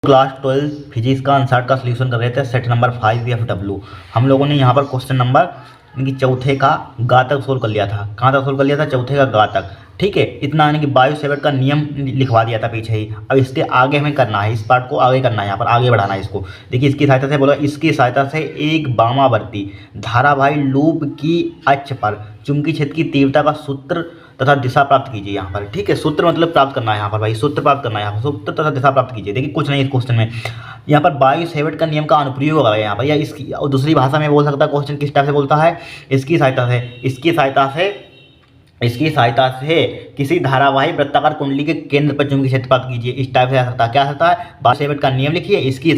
Class 12 physics का answer का solution कर रहे थे सेट नंबर 5FW। हम लोगों ने यहाँ पर क्वेश्चन नंबर यानी कि चौथे का घातक सोल्व कर लिया था। कहाँ तक सोल्व कर लिया था? चौथे का घातक। ठीक है, इतना यानी कि बायो सेवर्ट का नियम लिखवा दिया था पीछे ही। अब इसके आगे हमें करना है, इस पार्ट को आगे करना है, यहाँ पर आगे बढ़ाना है इसको। देखिए इसकी सहायता से बोला, इसकी सहायता से एक वामावर्ती धारावाही लूप की अक्ष पर चुंबकीय क्षेत्र की तीव्रता का सूत्र तथा दिशा प्राप्त कीजिए। यहाँ पर ठीक है, सूत्र मतलब प्राप्त करना है यहाँ पर भाई, सूत्र प्राप्त करना है यहाँ पर, सूत्र तथा दिशा प्राप्त कीजिए। देखिए कुछ नहीं इस क्वेश्चन में, यहाँ पर बायो सेवर्ट का नियम का अनुप्रयोग होगा यहाँ पर, या इसकी और दूसरी भाषा में बोल सकता है क्वेश्चन किस टाइप से बोलता है, इसकी सहायता से किसी धारावाही वृत्ताकार कुंडली के केंद्र पर चुंबकीय क्षेत्र प्राप्त कीजिए। इस टाइप से आ सकता है, क्या आ सकता है? बायो सेवर्ट का नियम लिखिए, इसकी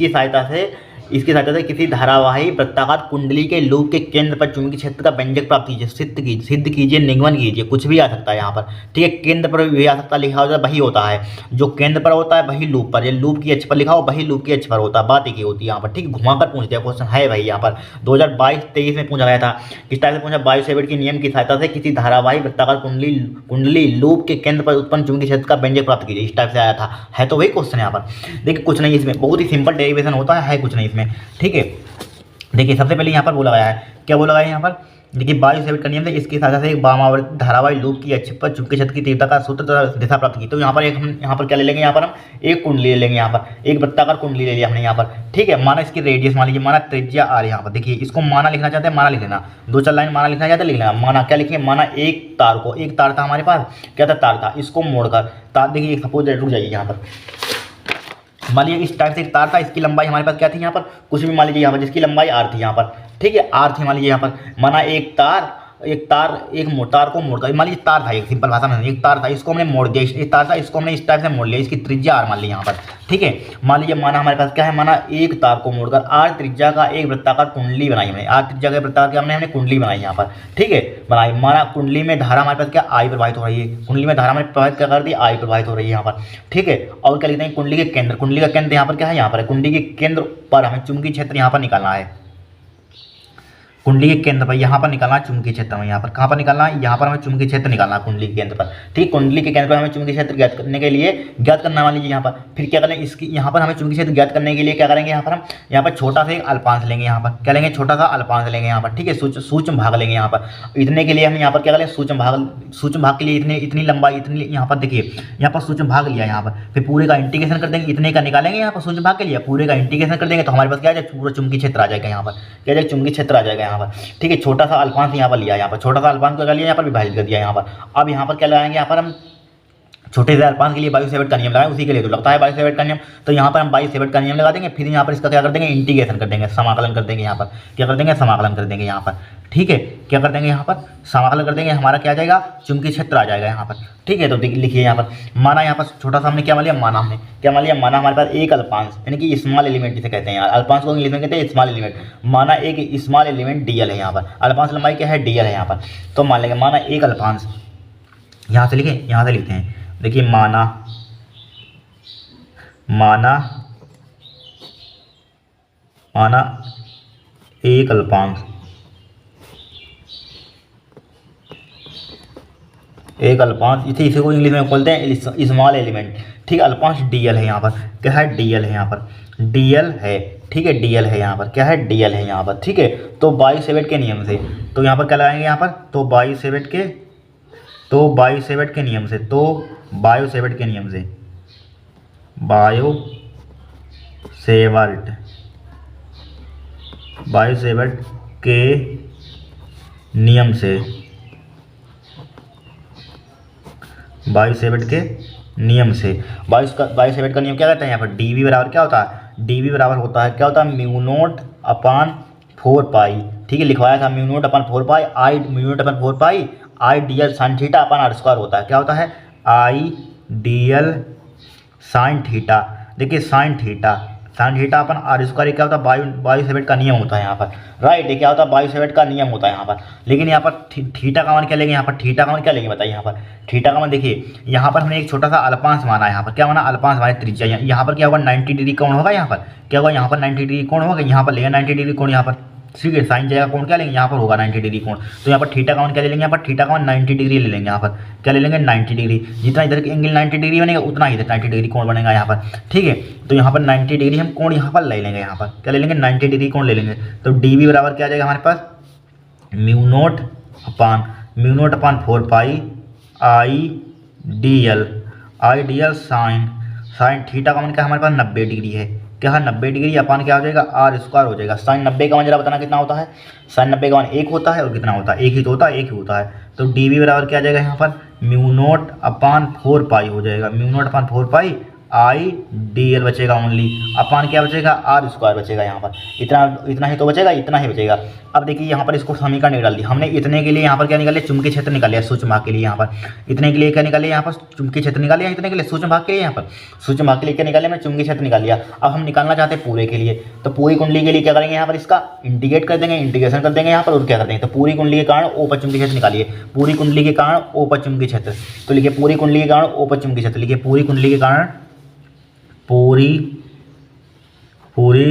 सहायता से किसी धारावाही वृत्ताकार कुंडली के लूप के केंद्र पर चुंबकीय क्षेत्र का व्यंजक प्राप्त कीजिए, सिद्ध कीजिए, निगमन कीजिए, कुछ भी आ सकता है यहाँ पर। ठीक है, केंद्र पर भी आ सकता है, लिखा होता है वही होता है जो केंद्र पर होता है वही लूप पर, ये लूप की अक्ष पर लिखा हो वही लूप की अक्ष पर होता है, बात एक ही होती है यहाँ पर। ठीक, घुमाकर पूछ दिया क्वेश्चन है भाई यहाँ पर 2022-23 में पूछा गया था। किस टाइप से पूछा? बायो सेवर्ट के नियम की सहायता से किसी धारावाही वृत्ताकार कुंडली लूप के केंद्र पर उत्पन्न चुंबकीय क्षेत्र का व्यंजक प्राप्त कीजिए। इस टाइप से आया था, है तो वही क्वेश्चन यहाँ पर। देखिए कुछ नहीं इसमें, बहुत ही सिंपल डेरिवेशन होता है कुछ नहीं इसमें। ठीक है, देखिए सबसे पहले यहाँ पर बोला गया है, क्या बोला गया है यहाँ पर? देखिए बायो सेवर्ट का नियम है, इसकी सहायता से एक वामावर्ती धारावाही लूप की अक्ष पर चुंबकीय क्षेत्र की तीव्रता का सूत्र तथा दिशा प्राप्त की। तो यहाँ पर यहाँ पर क्या ले लेंगे? यहाँ पर हम एक कुंडली ले लेंगे, यहाँ पर एक वृत्ताकार कुंडली ले लिया हमने यहाँ पर। ठीक है, माना इसकी रेडियस मान लीजिए, माना त्रिज्या आर। यहाँ पर देखिए इसको माना लिखना चाहते हैं, माना लिख लेना, दो चार लाइन माना लिखना चाहते हैं लिख लेना। माना क्या लिखिए? माना एक तार था हमारे पास, क्या था? तार था, इसको मोड़कर तार, देखिए सपोज रुक जाइए यहाँ पर, मान लीजिए इस टाइप से एक तार था, इसकी लंबाई हमारे पास क्या थी यहाँ पर? कुछ भी मान लीजिए यहाँ पर, जिसकी लंबाई आर थी यहाँ पर। ठीक है, आर थी मान लीजिए यहाँ पर। माना एक तार को मोड़कर, मान लीजिए तार था, एक सिंपल भाषा में एक तार था, इसको हमने मोड़ दिया, एक तार था इसको हमने इस टाइप से मोड़ लिया, इसकी त्रिज्या आर मान ली यहाँ पर। ठीक है, मान लीजिए माना हमारे पास क्या है? माना एक तार को मोड़कर आर त्रिज्या का एक वृत्ताकार कुंडली बनाई हमने, आर त्रिज्या का वृत्ताकार क्या हमने कुंडली बनाई यहाँ पर। ठीक है, बनाई। माना कुंडली में धारा हमारे पास क्या? आई प्रवाहित हो रही है, कुंडली में धारा हमारे प्रवाहित क्या कर दी? आई प्रवाहित हो रही है यहाँ पर। ठीक है, और क्या लिखते हैं? कुंडली का केंद्र यहाँ पर क्या है? यहाँ पर कुंडली के केंद्र पर हमें चुंबकीय क्षेत्र यहाँ पर निकालना है, कुंडली के केंद्र पर यहाँ पर निकालना चुंबकीय क्षेत्र में। यहाँ पर कहाँ पर निकालना है? यहाँ पर हमें चुंबकीय क्षेत्र निकालना है कुंडली के केंद्र पर। ठीक, कुंडली के केंद्र पर हमें चुंबकीय क्षेत्र ज्ञात करने के लिए ज्ञात करना मान लीजिए यहाँ पर। फिर क्या करें? इसकी यहाँ पर हमें चुंबकीय क्षेत्र ज्ञात करने के लिए क्या करेंगे? यहाँ पर हम यहाँ पर छोटा सा एक अल्पांश लेंगे, यहाँ पर क्या लेंगे? छोटा सा अल्पांश लेंगे यहाँ पर। ठीक है, सूक्ष्म भाग लेंगे यहाँ पर। इतने के लिए हम यहाँ पर क्या करें? सूक्ष्म भाग के लिए इतनी लंबाई, इतनी यहाँ पर देखिए यहाँ पर सूक्ष्म भाग लिया यहाँ पर। फिर पूरे का इंटीग्रेशन कर देंगे, इतने का निकालेंगे यहाँ पर सूक्ष्म भाग के लिए, पूरे का इंटीग्रेशन कर देंगे तो हमारे पास क्या आ जाएगा? पूरा चुंबकीय क्षेत्र आ जाएगा यहाँ पर, क्या आ जाएगा? चुंबकीय क्षेत्र आ जाएगा यहाँ पर। ठीक है, छोटा सा अल्पांश यहाँ पर लिया, यहाँ पर छोटा सा अल्पांश को लिया, यहाँ पर विभाजित कर दिया यहाँ पर। अब यहाँ पर क्या लगाएंगे? यहाँ पर हम छोटे से अल्पांश के लिए बायो सेवर्ट का नियम लगाएं, उसी के लिए तो लगता है बायो सेवर्ट का नियम, तो यहाँ पर हम बायो सेवर्ट का नियम लगा देंगे। फिर यहाँ पर इसका क्या कर देंगे? इंटीग्रेशन कर देंगे, समाकलन कर देंगे। यहाँ पर क्या कर देंगे? समाकलन कर देंगे यहाँ पर। ठीक है, क्या कर देंगे? यहाँ पर समाकलन कर देंगे, हमारा क्या आ जाएगा? चुंबकीय क्षेत्र आ जाएगा यहाँ पर। ठीक है, तो लिखिए यहाँ पर, माना यहाँ पर छोटा सा हमने क्या मान लिया? माना हमने क्या मान लिया? माना हमारे पास एक अल्पांश यानी कि स्मॉल एलिमेंट जिसे कहते हैं, अल्पांश को इंग्लिश में कहते हैं स्मॉल एलिमेंट। माना एक स्मॉल एलिमेंट डीएल है यहाँ पर, अल्पांश लंबाई क्या है? डीएल है यहाँ पर। तो मान लेंगे माना एक अल्पांश, यहाँ से लिखें, यहाँ से लिखते हैं, देखिए माना एक अल्पांश, इसी को इंग्लिश में बोलते हैं स्मॉल एलिमेंट। ठीक है, अल्पांश डीएल है यहाँ पर, क्या है? डीएल है यहाँ पर, डीएल है। ठीक है, डीएल है यहाँ पर, क्या है? डीएल है यहाँ पर। ठीक है, तो बायो सेवर्ट के नियम से तो यहाँ पर क्या लगाएंगे? यहाँ पर तो बायो सेवर्ट के नियम से बायो सेवर्ट के नियम से बायो सेवर्ट का नियम क्या कहता है? यहाँ पर डीवी बराबर क्या होता है? डीवी बराबर होता है क्या होता है? Mu naught upon 4 pi. ठीक है, लिखवाया था mu naught upon 4 pi, mu naught upon 4 pi I dl sine theta upon r square होता है। क्या होता है? I dl sine theta. देखिए sine theta upon r square क्या होता है? बायो सेवर्ट का नियम होता है यहाँ पर। राइट, ये क्या होता है? बायो सेवर्ट का नियम होता है यहाँ पर। लेकिन यहाँ पर थीटा का मान क्या लेंगे? यहाँ पर थीटा का मान क्या लेंगे बताइए? यहाँ पर थीटा का मान देखिए, यहाँ पर हमने एक छोटा सा अल्पांश माना है। यहाँ पर क्या माना? अल्पांश माना त्रिज्या। यहाँ पर क्या होगा? 90 डिग्री कोण होगा। यहाँ पर क्या होगा? यहाँ पर 90 डिग्री कोण होगा, यहाँ पर लेगा 90 डिग्री कोण यहाँ पर। ठीक है। साइन जगह कोण क्या लेंगे, यहाँ पर होगा 90 डिग्री कोण, तो यहाँ पर थीटा का मान क्या ले लेंगे, यहाँ पर थीटा का मान 90 डिग्री ले लेंगे। यहाँ पर क्या ले लेंगे, 90 डिग्री। जितना इधर एंगल 90 डिग्री बनेगा उतना इधर 90 डिग्री कोण बनेगा यहाँ पर, ठीक है। तो यहाँ पर 90 डिग्री हम कोण यहाँ पर ले लेंगे, यहाँ पर क्या ले लेंगे, 90 डिग्री कोण ले लेंगे। तो डी बी बराबर क्या आ जाएगा हमारे पास, mu naught upon 4 pi I D L sine theta का मान क्या हमारे पास 90 डिग्री है, क्या है 90 डिग्री अपान क्या हो जाएगा, आर स्क्वायर हो जाएगा। साइन 90 का मान जरा बताना कितना होता है, साइन 90 का मान 1 होता है, और कितना होता है, एक ही तो होता है, एक ही होता है। तो डी बी बराबर क्या आ जाएगा यहाँ पर, म्यू नोट अपान 4 पाई हो जाएगा, mu naught upon 4 pi I D L बचेगा ओनली, अपान क्या बचेगा, आर स्क्वायर बचेगा। यहाँ पर इतना ही तो बचेगा, इतना ही बचेगा। अब देखिए यहाँ पर इसको समीकरण निकाल दिया हमने। इतने के लिए यहाँ पर क्या निकाले, चुंबकीय क्षेत्र निकाल लिया सूक्ष्म भाग के लिए। यहाँ पर इतने के लिए क्या निकाले, यहाँ पर चुंबकीय क्षेत्र निकाल लिया। इतने के लिए सूक्ष्म भाग के लिए, यहाँ पर सूक्ष्म भाग के लिए क्या निकाले, हमने चुंबकीय क्षेत्र निकाल लिया। अब हम निकालना चाहते हैं पूरे के लिए, तो पूरी कुंडली के लिए क्या करेंगे, यहाँ पर इसका इंटीग्रेट कर देंगे, इंटीग्रेशन कर देंगे यहाँ पर, और क्या कर देंगे, तो पूरी कुंडली के कारण ओ पर चुंबकीय क्षेत्र निकालिए। पूरी कुंडली के कारण ओ पर चुंबकीय क्षेत्र, तो लिखिए पूरी कुंडली के कारण ओ पर चुंबकीय क्षेत्र, लिखिए पूरी कुंडली के कारण, पूरी कुंडली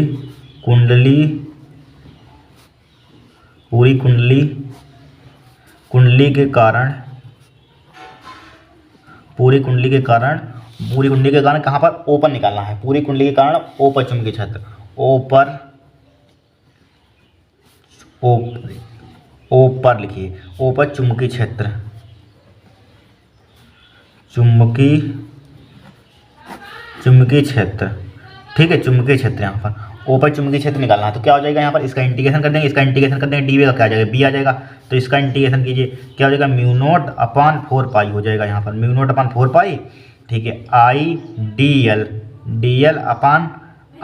के कारण, पूरी कुंडली के कारण कहाँ पर, ओ पर निकालना है। पूरी कुंडली के कारण ओ पर चुंबकीय क्षेत्र, ओ पर लिखिए, ओ पर चुंबकीय क्षेत्र, चुंबकीय क्षेत्र, ठीक है, चुंबकीय क्षेत्र। यहाँ पर ओ पर चुंबकीय क्षेत्र निकालना है, तो क्या हो जाएगा यहाँ पर, इसका इंटीग्रेशन कर देंगे, डी का क्या आ जाएगा, बी आ जाएगा। तो इसका इंटीग्रेशन कीजिए, क्या हो जाएगा, म्यू नोट अपान 4 पाई हो जाएगा यहाँ पर, म्यू नोट अपान 4 पाई, ठीक है, I D l upon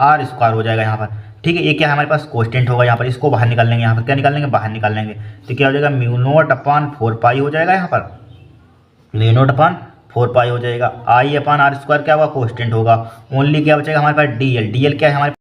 r square हो जाएगा यहाँ पर, ठीक है। ये क्या हमारे पास कोस्टेंट होगा, यहाँ पर इसको बाहर निकाल लेंगे, यहाँ पर क्या निकाल लेंगे, बाहर निकाल लेंगे। तो क्या हो जाएगा, म्यू नोट अपान 4 पाई हो जाएगा यहाँ पर, म्यू नोट अपान 4 पाई हो जाएगा। आई अपान आर स्क्वायर क्या होगा, कोस्टेंट होगा। ओनली क्या बचेगा हमारे पास, डी एल क्या है हमारे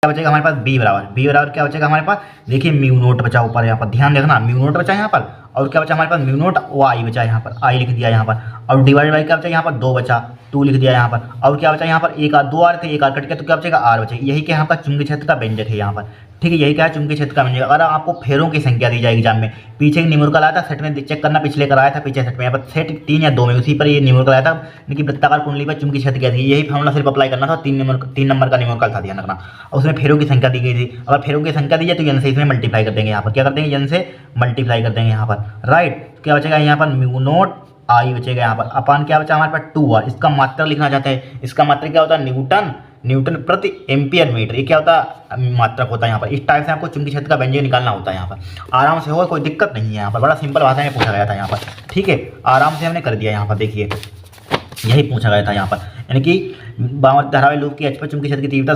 क्या बचेगा हमारे पास, बी बराबर क्या बचेगा हमारे पास, देखिए म्यू नोट बचा ऊपर, यहाँ पर ध्यान देखना, म्यू नोट बचा यहाँ पर, और क्या बचा हमारे पास, म्यू नोट ओ आई बचा यहाँ पर, आई लिख दिया यहाँ पर, और डिवाइड बाई क्या बचा यहाँ पर, 2 बचा, 2 लिख दिया यहाँ पर, और क्या बचा यहाँ पर, एक आर 2 आर थे, एक आर कट गया, तो क्या बचेगा, आर बचेगा। यही क्या यहाँ पर चुंबकीय क्षेत्र का व्यंजक है यहाँ पर, ठीक है, यही क्या है चुंबकीय क्षेत्र का व्यंजक। अगर आपको फेरों की संख्या दी जाएगी एग्जाम में, पीछे एक न्यूमेरिकल आया था सेट में, चेक करना पिछले कराया था पीछे सेट में, यहाँ पर सेट 3 या 2 में उसी पर ये न्यूमेरिकल आया था, लेकिन वृत्ताकार कुंडली पर चुंबकीय क्षेत्र क्या थी, यही फॉर्मूला सिर्फ अप्लाई करना था। 3 नंबर का न्यूमेरिकल था, ध्यान रखना। और उसमें फेरों की संख्या दी गई थी, अगर फेरों की संख्या दी जाए तो एन से इसमें मल्टीप्लाई कर देंगे, यहाँ पर क्या कर देंगे, एन से मल्टीप्लाई कर देंगे यहाँ पर, राइट। क्या बचेगा यहाँ पर, म्यू नोट आई बचेगा यहाँ पर, अपान क्या बचा हमारे पास, 2 आर। इसका मात्रक लिखना चाहते हैं, इसका मात्रक क्या होता है, न्यूटन प्रति एम्पियर मीटर, ये क्या होता है, मात्रक होता है यहाँ पर। इस टाइप से आपको चुंबकीय क्षेत्र का व्यंजक निकालना होता है यहाँ पर, आराम से होगा, कोई दिक्कत नहीं है यहाँ पर, बड़ा सिंपल भाषा में पूछा गया था यहाँ पर, ठीक है, आराम से हमने कर दिया यहाँ पर। देखिए यही पूछा गया था यहाँ पर, यानी कि धारावाहिक लूप की एच पर चुंबकीय क्षेत्र की तीव्रता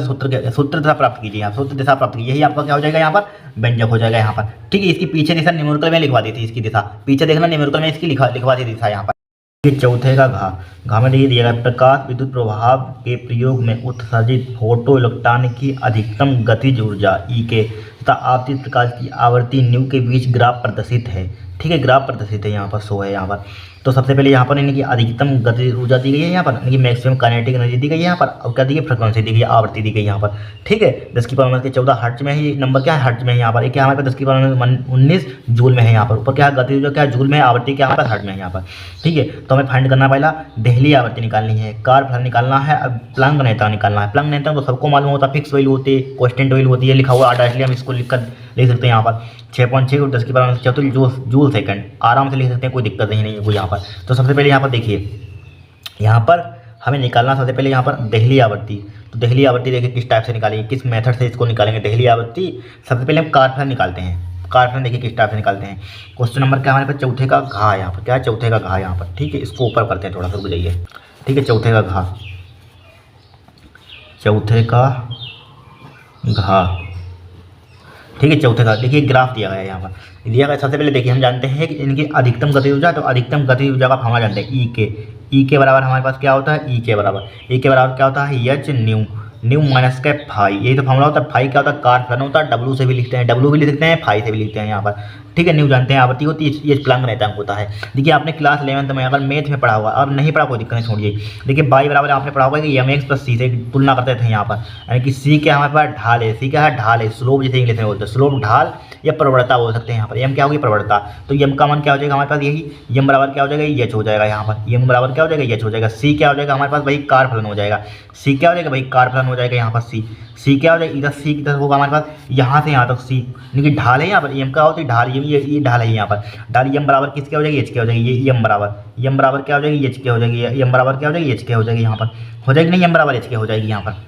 सूत्र दिशा प्राप्त कीजिए, आप सूत्र दिशा प्राप्त कीजिए, यही आपका क्या हो जाएगा यहाँ पर, व्यंजक हो जाएगा यहाँ पर, ठीक है। इसकी पीछे दिशा न्यूमेरिकल में लिखवा दी थी, इसकी दिशा पीछे देखना, न्यूमेरिकल में इसकी लिखवा दी दिशा यहाँ पर। चौथे का घा में देखिए दिया गया, प्रकाश विद्युत प्रभाव के प्रयोग में उत्सर्जित फोटो इलेक्ट्रॉन की अधिकतम गतिज ऊर्जा ई के तथा आपतित प्रकाश की आवर्ती न्यू के बीच ग्राफ प्रदर्शित है, ठीक है, ग्राफ प्रदर्शित है यहाँ पर, शो है यहाँ पर। तो सबसे पहले यहाँ पर इनकी अधिकतम गतिज ऊर्जा दी गई है, यहाँ पर इनकी मैक्सिमम काइनेटिक एनर्जी दी गई है यहाँ पर, और क्या दी गई, फ्रिक्वेंसी दी गई, आवृत्ति दी गई यहाँ पर, ठीक है। 10⁻14 हर्ट्ज में ही नंबर क्या है, हर्ट्ज में है यहाँ पर, क्या हमारे पास 10⁻19 जूल में है यहाँ पर, ऊपर क्या है गतिज ऊर्जा क्या है, जूल में, आवृत्ति क्या हमारे पास हर्ट्ज में है यहाँ पर, ठीक है। तो हमें फाइंड करना पहला देहली आवृत्ति निकालनी है, कार फलन निकालना है, अब प्लंक नेता निकालना है। प्लंक नेता तो सबको मालूम होता है, फिक्स वैल्यू होती है, कांस्टेंट वैल्यू होती है, लिखा हुआ आटा, इसलिए हम इसको लिख सकते हैं यहाँ पर 6.6 और 10⁻14 जूल सेकंड, आराम से लिख सकते हैं, कोई दिक्कत नहीं है कोई यहाँ पर। तो सबसे पहले यहाँ पर देखिए, यहाँ पर हमें निकालना सबसे पहले यहाँ पर देहली आवृत्ति। तो देहली आवृत्ति देखिए किस टाइप से निकालेंगे, किस मेथड से इसको निकालेंगे देहली आवृत्ति। सबसे पहले हम कार फलन निकालते हैं, कार फलन देखिए किस टाइप से निकालते हैं। क्वेश्चन नंबर क्या हमारे पास, चौथे का घा, यहाँ पर क्या है, चौथे का घा यहाँ पर, ठीक है। इसको ऊपर करते हैं, थोड़ा सा रुक जाइए, ठीक है। चौथे का घा, ठीक है, चौथे का देखिए ग्राफ दिया गया है यहाँ पर, दिया गया। सबसे पहले देखिए हम जानते हैं कि इनकी अधिकतम गतिज ऊर्जा, तो अधिकतम गतिज ऊर्जा का फॉर्मूला जानते हैं, ई के बराबर हमारे पास क्या होता है, ई के बराबर क्या होता है, एच न्यू माइनस के फाई, यही तो फॉर्मूला होता है। फाई क्या होता है, कार फलन होता है, डब्लू से भी लिखते हैं, डब्लू भी लिख सकते हैं, फाई से भी लिखते हैं यहाँ पर, ठीक है, न्यू जानते हैं आवृत्ति होती है, ये प्लैंक नियतांक होता है। देखिए आपने क्लास 11th में अगर मैथ में पढ़ा हुआ और नहीं पढ़ा कोई दिक्कत नहीं, छोड़िए। देखिए बाई बराबर आपने पढ़ा होगा कि mx प्लस सी से तुलना करते थे यहाँ पर, यानी कि सी क्या हमारे पास ढाल है, सी क्या है ढाल है, स्लोप जैसे इंग्लिश में बोलते हैं, स्लोप ढाल या प्रवणता बोल सकते हैं यहाँ पर। एम क्या होगी प्रवणता, तो एम का मान क्या हो जाएगा हमारे पास यही, एम बराबर क्या हो जाएगा एच हो जाएगा यहाँ पर, एम बराबर क्या हो जाएगा एच हो जाएगा। सी क्या हो जाएगा हमारे पास भाई कार फलन हो जाएगा, सी क्या हो जाएगा भाई कार फलन हो जाएगा यहाँ पर। सी क्या हो जाएगा इधर, सी किधर होगा हमारे पास यहाँ से यहाँ तक सी, लेकिन ढाल है यहाँ पर, एम का होता है ढाल, ये ढाल है यहाँ पर, ढाल एम बराबर किसके हो जाएगी एच के हो जाएगी, ये एम बराबर क्या हो जाएगी एच के हो जाएगी, एम बराबर क्या हो जाएगी एच के हो जाएगी यहाँ पर, हो जाएगी नहीं एम बराबर एच के हो जाएगी यहाँ पर।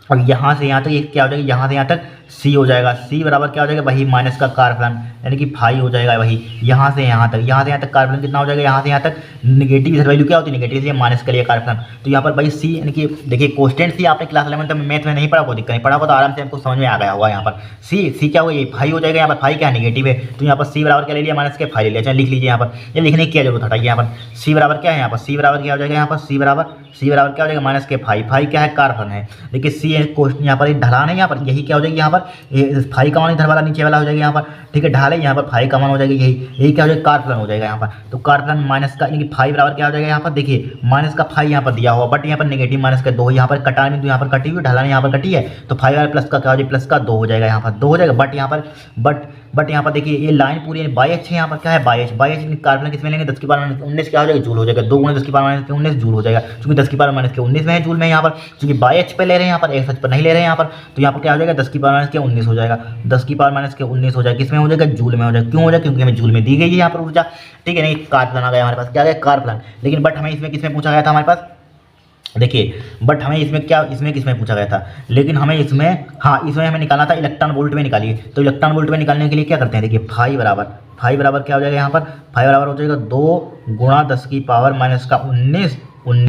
और यहाँ से यहाँ तक ये क्या हो जाएगा, यहाँ से यहाँ तक सी हो जाएगा, सी बराबर क्या हो जाएगा वही माइनस का कार फलन, यानी कि फाई हो जाएगा वही, यहाँ से यहाँ तक कार फलन कितना हो जाएगा, यहाँ से यहाँ तक नेगेटिव इधर वैल्यू क्या होती है नेगेटिव, इसलिए माइनस के लिए कार फलन। तो यहाँ पर भाई सी यानी कि देखिए कोस्टेंट सी आपने क्लास 11 में मैथ में नहीं पढ़ा, कोई दिक्कत नहीं, पढ़ा हो तो आराम से आपको समझ में आ गया होगा। यहाँ पर सी क्या होगा ये फाई हो जाएगा, यहाँ पर फाई क्या है नेगेटिव है, तो यहाँ पर सी बराबर क्या ले लिया माइनस के फाई ले लिया, चलिए लिख लीजिए यहाँ पर, ये लिखने की क्या जरूरत हटाइए। यहाँ पर सी बराबर क्या है, यहाँ पर सी बराबर क्या हो जाएगा, यहाँ पर सी बराबर क्या हो जाएगा माइनस के फाई क्या है कार फलन है। देखिए सी यहाँ पर ढलान है, यहाँ पर यही क्या हो जाएगी यहाँ पर फाई का मान इधर वाला नीचे वाला हो जाएगा यहाँ पर, ठीक है ढाल है यहाँ पर फाई का मान हो जाएगा यही क्या हो जाएगा कार फलन हो जाएगा यहाँ पर। तो कार फलन माइनस का यानी कि फाई बराबर क्या हो जाएगा यहाँ पर, देखिए माइनस का फाई यहाँ पर दिया हुआ, बट यहाँ पर नेगेटिव माइनस का 2 यहाँ पर कटा बिंदु यहाँ पर कटी हुई, ढलान यहाँ पर कटी है, तो फाई वाला प्लस का क्या हो जाएगा प्लस का 2 हो जाएगा यहाँ पर 2 हो जाएगा। बट यहाँ पर देखिए ये लाइन पूरी बाई एच है, यहाँ पर क्या है बाई एच कार फलन किसमें लेंगे 10 की पावर माइनस 19 क्या हो जाएगा जूल हो जाएगा, 2 गुणे 10 की पावर माइनस 19 जूल हो जाएगा, क्योंकि 10 की पावर माइनस 19 में है जूल में यहाँ पर, क्योंकि बाई एच पे ले रहे हैं यहाँ पर एक्स एच पर नहीं ले रहे हैं यहाँ पर, तो यहाँ पर क्या हो जाएगा 10 की पावर माइनस 19 हो जाएगा, 10 की पावर माइनस 19 हो जाएगा, किसमें हो जाएगा जूल में हो जाएगा, क्यों हो जाएगा क्योंकि हमें जूल में दी गई है यहाँ पर ऊर्जा, ठीक है नहीं कार फलन आ गया हमारे पास, क्या गया कार फलन। लेकिन बट हमें इसमें किसमें पूछा गया था हमारे पास, देखिए बट हमें इसमें किसमें पूछा गया था, लेकिन हमें इसमें हमें निकालना था इलेक्ट्रॉन वोल्ट में निकालिए। तो इलेक्ट्रॉन वोल्ट में निकालने के लिए क्या करते हैं, देखिए फाई बराबर क्या हो जाएगा यहाँ पर, फाई बराबर हो जाएगा 2 गुणा 10 की पावर माइनस का 19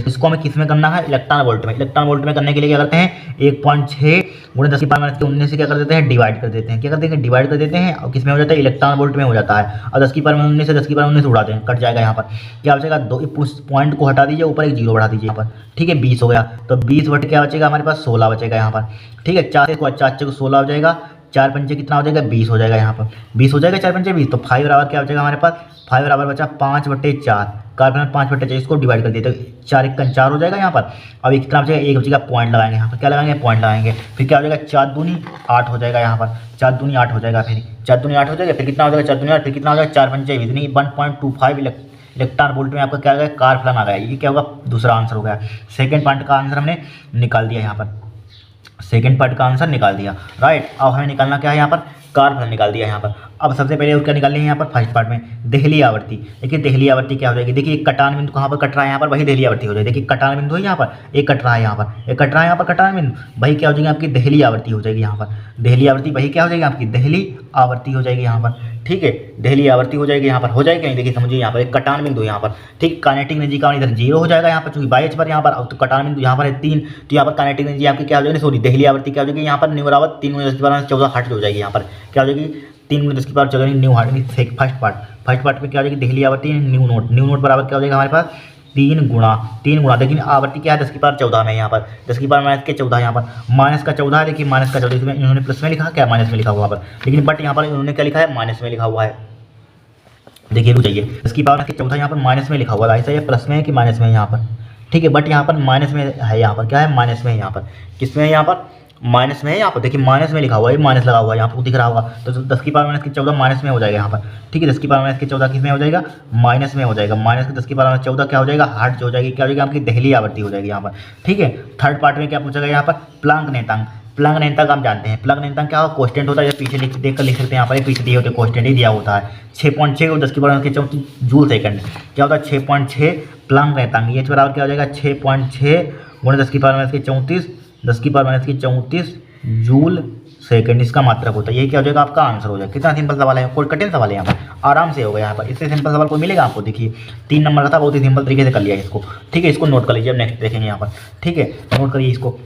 इसको हमें किस में करना है इलेक्ट्रॉन वोल्ट में। इलेक्ट्रॉन वोल्ट में करने के लिए क्या करते हैं 1.6 गुणे 10 की पावर माइनस के 19 से क्या कर देते हैं डिवाइड कर देते हैं, क्या करते हैं डिवाइड कर देते हैं, और किस में हो जाता है इलेक्ट्रॉन वोल्ट में हो जाता है, और 10 की पावर 19 से 10 की पावर 19 उड़ाते हैं, कट जाएगा यहाँ पर क्या हो जाएगा 2 पॉइंट को हटा दीजिए, ऊपर एक जीरो बढ़ा दीजिए यहाँ पर, ठीक है 20 हो गया, तो 20 बट क्या बचेगा हमारे पास 16 बचेगा यहाँ पर, ठीक है 4 को 16 हो जाएगा, 4 पंचे कितना हो जाएगा 20 हो जाएगा यहाँ पर, 20 हो जाएगा 4 पंचे 20, तो फाई बराबर क्या बचेगा हमारे पास, फाई बराबर बचा 5/4, कार फलन 5/4 इसको डिवाइड कर दिए तो 4 1 4 हो जाएगा यहाँ पर। अब कितना बचेगा एक बचेगा पॉइंट लगाएंगे यहाँ पर, क्या लगाएंगे पॉइंट लगाएंगे, फिर क्या हो जाएगा 4 दूनी 8 हो जाएगा यहाँ पर, 4 दूनी 8 हो जाएगा, फिर 4 दूनी 8 हो जाएगा, फिर कितना हो जाएगा 4 दूनी 8, फिर कितना हो जाएगा 4 पंचे 20 नहीं 1.25 इलेक्ट्रॉन वोल्ट में आपका क्या आ गया कार फलन आ गया। ये क्या होगा दूसरा आंसर हो गया, सेकंड पार्ट का आंसर हमने निकाल दिया यहाँ पर, सेकंड पार्ट का आंसर निकाल दिया राइट। अब हमें निकालना क्या है यहाँ पर कार फलन निकाल दिया यहाँ पर। अब सबसे पहले उसका निकालनी है यहाँ पर फर्स्ट पार्ट में देहली आवृत्ति। देखिए देहली आवृत्ति क्या हो जाएगी, देखिए कटान बिंदु कहाँ पर कट रहा है यहाँ पर वही देहली आवृत्ति हो जाएगी। देखिए कटान बिंदु है यहाँ पर एक कट रहा है यहाँ पर, एक कट रहा है यहाँ पर कटान बिंदु, वही क्या हो जाएगी आपकी देहली आवृत्ति हो जाएगी यहाँ पर, देहली आवृत्ति वही क्या हो जाएगी आपकी देहली आवृत्ति हो जाएगी यहाँ पर, ठीक है देहली आवृत्ति हो जाएगी यहाँ पर, हो जाएगी नहीं देखिए समझिए यहाँ पर एक कटान बिंदु यहाँ पर, ठीक काइनेटिक एनर्जी का इधर 0 हो जाएगा यहाँ पर, चूंकि बाई एच पर यहाँ पर, अब तो कटान बिंदु यहाँ पर है 3, तो यहाँ पर काइनेटिक एनर्जी आपकी क्या हो जाएगी सॉरी देहली आवृत्ति क्या हो जाएगी यहाँ पर न्यू बराबर 3 × 10 की पावर 14 हर्ट्ज हो जाएगी यहाँ पर, क्या हो जाएगी 3 × 10 की power 14 new hertz. First part में क्या हो जाएगी देहली आवृत्ति न्यू नोट बराबर क्या हो जाएगा हमारे पास 3 गुणा, लेकिन आवृत्ति क्या है 10 की पावर 14 में यहाँ पर, 10 की पावर माइनस के 14 यहाँ पर, माइनस का 14 है, देखिए माइनस का 14 इसमें इन्होंने प्लस में लिखा क्या माइनस में लिखा हुआ पर, लेकिन बट यहाँ पर इन्होंने क्या लिखा है माइनस में लिखा हुआ है। देखिए रुक जाइए 10 की पावर के 14 यहाँ पर माइनस में लिखा हुआ है, ऐसा ये प्लस में है कि माइनस में है यहाँ पर, ठीक है बट यहाँ पर माइनस में है, यहाँ पर क्या है माइनस में है, यहाँ पर किस में है यहाँ पर माइनस में है, यहाँ पर देखिए माइनस में लिखा हुआ है, माइनस लगा हुआ है यहाँ पर दिख रहा होगा, तो 10 की पावर माइनस के 14 माइनस में हो जाएगा यहाँ पर, ठीक है 10 की पावर माइनस के 14 किस में हो जाएगा माइनस में हो जाएगा, माइनस के 10 की पावर माइनस 14 क्या हो जाएगा हर्ट्ज हो जाएगी, क्या हो जाएगी आपकी देहली आवृत्ति हो जाएगी यहाँ पर, ठीक है। थर्ड पार्ट में क्या पूछा गया यहाँ पर प्लांक नियतांक हम जानते हैं, प्लांक नियतांक क्या होगा कोस्टेंट होता है, पीछे देख कर लिख सकते हैं यहाँ पर, पीछे दिए होते कोस्टेंट ही दिया होता है 6.6 और 10 की पावर के 34 जूल सेकंड, क्या होता है 6.6 प्लांक नियतांक, ये बराबर क्या हो जाएगा 6.6 गुणे 10 की पावर के 34 10 की पावर के 34 जूल सेकंड, इसका मात्रक होता है, ये क्या हो जाएगा आपका आंसर हो जाएगा। कितना सिंपल सवाल है, कोई कठिन सवाल है यहाँ पर, आराम से होगा यहाँ पर, इससे सिंपल सवाल कोई मिलेगा आपको, देखिए 3 नंबर का था बहुत ही सिंपल तरीके से कर लिया इसको, ठीक है इसको नोट कर लीजिए, अब नेक्स्ट देखेंगे यहाँ पर, ठीक है नोट करिए इसको।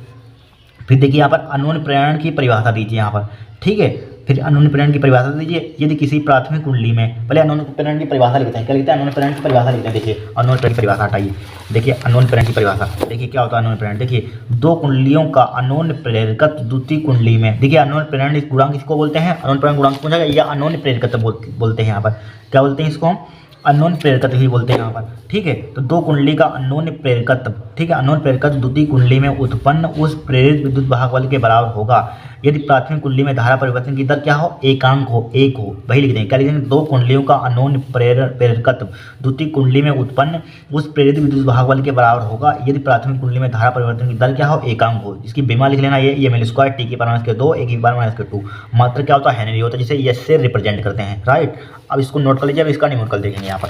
फिर देखिए यहाँ पर अननोन प्रेरण की परिभाषा दीजिए यहाँ पर, ठीक है फिर अननोन पेरेंट की परिभाषा दीजिए। यदि किसी प्राथमिक कुंडली में, पहले अननोन पेरेंट की परिभाषा लिखते हैं। क्या लिखते हैं? अननोन पेरेंट की परिभाषा लिखते हैं। देखिए अननोन पेरेंट की परिभाषा हटाइए। देखिए अननोन पेरेंट की परिभाषा, देखिए क्या होता है अननोन पेरेंट। देखिए दो कुंडलियों का अननोन प्रेरकत्व द्वितीय कुंडली में, देखिए अननोन पेरेंट गुणांक किसको बोलते हैं? अननोन पेरेंट गुणांक पूछा गया, या अननोन प्रेरकत्व बोलते हैं। यहाँ पर क्या बोलते हैं इसको? हम अननोन प्रेरकत्व ही बोलते हैं यहाँ पर। ठीक है, तो दो कुंडली का अननोन प्रेरकत्व, ठीक है, अननोन प्रेरकत्व द्वितीय कुंडली में उत्पन्न उस प्रेरित विद्युत वाहक बल के बराबर होगा यदि प्राथमिक कुंडली में धारा परिवर्तन की दर क्या हो? एकांक हो, एक हो। वही लिख देंगे। क्या लिख देंगे? दो कुंडलियों का अननोन प्रेरकत्व द्वितीय कुंडली में उत्पन्न उस प्रेरित विद्युत वाहक बल के बराबर होगा यदि प्राथमिक कुंडली में धारा परिवर्तन की दर क्या हो? एकांक हो। इसकी बीमा लिख लेना, ये एम एल स्क्वायर टी की पावर -2 एक की पावर -2। मात्र क्या होता है? हेनरी होता है, जिसे एस से रिप्रेजेंट करते हैं। राइट, अब इसको नोट कर लीजिए। अब इसका नहीं नोट कर देखेंगे यहाँ पर,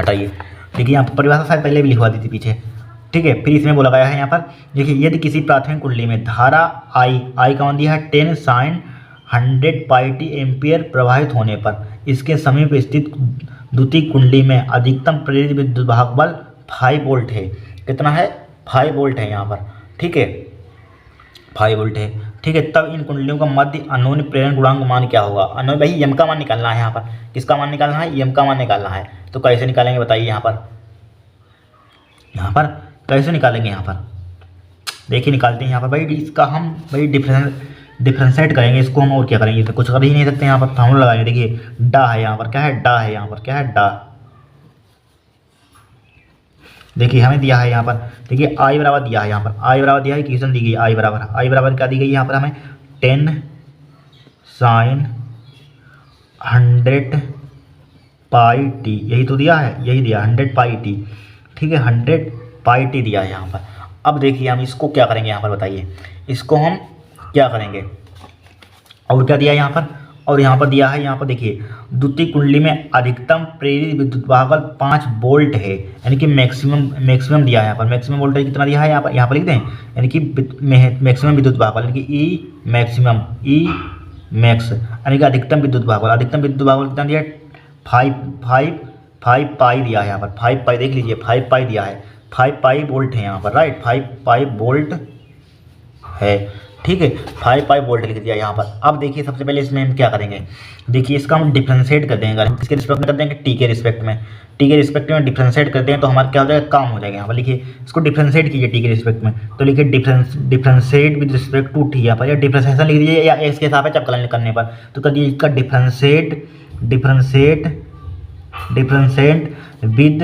हटाइए। देखिए यहाँ पर परिभाषा शायद पहले भी लिखवा दी थी पीछे। ठीक है, फिर इसमें बोला गया है यहाँ पर, देखिए यदि किसी प्राथमिक कुंडली में धारा आई का मान दिया है 10 sin 100 पाई टी एम्पियर प्रवाहित होने पर इसके समीप स्थित द्वितीय कुंडली में अधिकतम प्रेरित विद्युत वाहक बल 5 वोल्ट है। कितना है? 5 वोल्ट है यहाँ पर। ठीक है, 5 वोल्ट है। ठीक है, तब इन कुंडलियों का मध्य अननोन प्रेरण गुणांक मान क्या होगा? अननोन भाई यम का मान निकालना है यहाँ पर। किसका मान निकालना है? यम का मान निकालना है। तो कैसे निकालेंगे बताइए? यहाँ पर कैसे निकालेंगे? यहाँ पर देखिए निकालते हैं यहाँ पर भाई। इसका हम भाई डिफरेंशिएट करेंगे इसको हम, और क्या करेंगे? तो कुछ कर ही नहीं सकते यहाँ पर, फार्मूला लगाएंगे। देखिए डा है यहाँ पर, क्या है? डा है यहाँ पर, क्या है? डा। देखिए हमें दिया है यहाँ पर, देखिए आई बराबर दिया है यहाँ पर, आई बराबर दिया है, इक्वेशन दी गई आई बराबर क्या दी गई यहाँ पर हमें? 10 sin 100 पाई टी, यही तो दिया है, यही दिया 100 पाई टी। ठीक है, 100 पाई टी दिया है यहाँ पर। अब देखिए हम इसको क्या करेंगे यहाँ पर बताइए? इसको हम क्या करेंगे? और क्या दिया है यहाँ पर? और यहाँ पर दिया है, यहाँ पर देखिए द्वितीय कुंडली में अधिकतम प्रेरित विद्युत वाहक बल 5 वोल्ट है, यानी कि मैक्सिमम दिया है यहाँ पर। मैक्सिमम वोल्टेज कितना दिया है यहाँ पर लिख दें, यानी कि मैक्सिमम विद्युत वाहक बल, यानी कि ई मैक्स, यानी कि अधिकतम विद्युत वाहक बल। अधिकतम विद्युत वाहक बल कितना दिया है? 5 पाई दिया है यहाँ पर। 5 पाई देख लीजिए, 5 पाई दिया है, 5 पाई वोल्ट है यहाँ पर। राइट, 5 पाई वोल्ट है। ठीक है, 5 पाई वोल्ट लिख दिया यहाँ पर। अब देखिए सबसे पहले इसमें हम क्या करेंगे? देखिए इसका हम डिफ्रेंशिएट कर देंगे। किसके रिस्पेक्ट में कर देंगे? टी के रिस्पेक्ट में। टी के रिस्पेक्ट में डिफ्रेंशिएट करते हैं तो हमारा क्या हो जाएगा? काम हो जाएगा। यहाँ पर लिखिए इसको डिफ्रेंशिएट कीजिए टी के रिस्पेक्ट में। तो लिखिए differentiate with respect to t, यहाँ पर या डिफ्रेंशिएशन लिख दीजिए, या एक्स के हिसाब से अवकलन करने पर तो कर दीजिए इसका differentiate with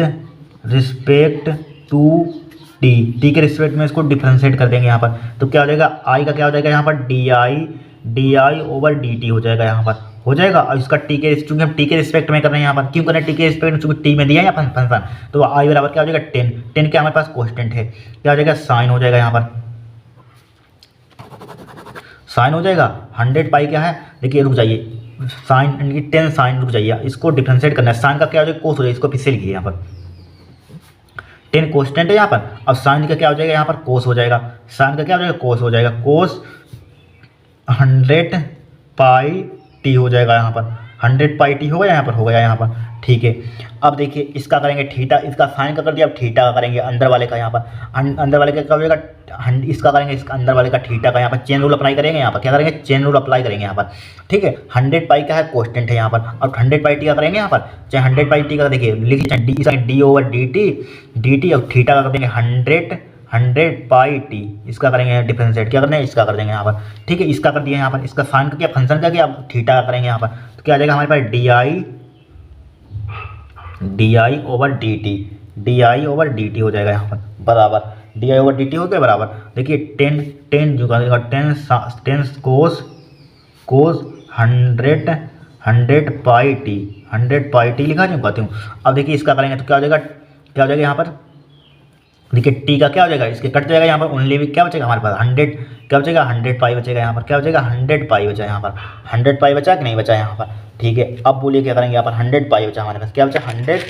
respect to t के रिस्पेक्ट में इसको डिफ्रेंशिएट कर देंगे यहाँ पर। तो क्या हो जाएगा? आई का क्या हो जाएगा यहाँ पर? D I over D T हो जाएगा यहाँ पर, हो जाएगा। और इसका टी के, चूंकि हम टी के रिस्पेक्ट में कर रहे हैं यहाँ पर, क्यों कर रहे हैं टी के रिस्पेक्ट में? चूंकि टी में दिया है यहाँ फंक्शन, तो आई बराबर क्या हो जाएगा? 10 क्या हमारे पास कॉन्स्टेंट है, क्या हो जाएगा? साइन हो जाएगा यहाँ पर, साइन हो जाएगा। 100 पाई क्या है? देखिए रुक जाइए, साइन यानी कि 10 साइन, रुक जाइए, इसको डिफ्रेंशिएट करना है। साइन का क्या हो जाएगा? कोस हो जाएगा, इसको फिर से लिखिए यहाँ पर। 10 कोस्टेंट है यहाँ पर, अब साइन का क्या हो जाएगा? यहाँ पर कोस हो जाएगा। साइन का क्या हो जाएगा? कोस हो जाएगा। कोस 100 पाई टी हो जाएगा यहाँ पर। 100 पाई टी हो गया यहाँ पर, हो गया यहाँ पर। ठीक है, अब देखिए इसका करेंगे थीटा, इसका साइन का कर दिया, अब थीटा का करेंगे अंदर वाले का। यहाँ पर अंदर वाले का क्या हो जाएगा? इसका करेंगे, इसका अंदर वाले का थीटा का। यहाँ पर चेन रूल अप्लाई करेंगे, यहाँ पर क्या करेंगे? चेन रूल अप्लाई करेंगे यहाँ पर। ठीक है, 100 पाई का है कॉन्स्टेंट है यहाँ पर, अब 100 पाई टी का करेंगे यहाँ पर। चाहे 100 पाई टी का देखिए लिखिए डी ओवर डी टी, और थीटा का कर देंगे 100 पाई टी। इसका करेंगे डिफरेंशिएट, क्या करना है? इसका कर देंगे यहाँ पर। ठीक है, इसका कर दिया यहाँ पर। इसका साइन का क्या? फंक्शन का क्या? अब थीटा का करेंगे यहाँ पर। तो क्या आ जाएगा हमारे पास? D I over D T हो जाएगा यहाँ पर, बराबर D I over D T हो गया बराबर। देखिए 10 जो करेगा 10 कोस 100 पाई टी लिखा जो कहती हूँ। अब देखिए इसका करेंगे तो क्या हो जाएगा यहाँ पर? देखिए टी का क्या हो जाएगा? इसके कट जाएगा यहाँ पर, ओनली भी क्या बचेगा हमारे पास? 100 क्या बचेगा? 100 पाई बचेगा यहाँ पर। क्या बचेगा? 100 पाई बचा यहाँ पर। 100 पाई बचा कि नहीं बचा यहाँ पर? ठीक है, अब बोलिए क्या करेंगे यहाँ पर? 100 पाई बचा हमारे पास, क्या बचा? 100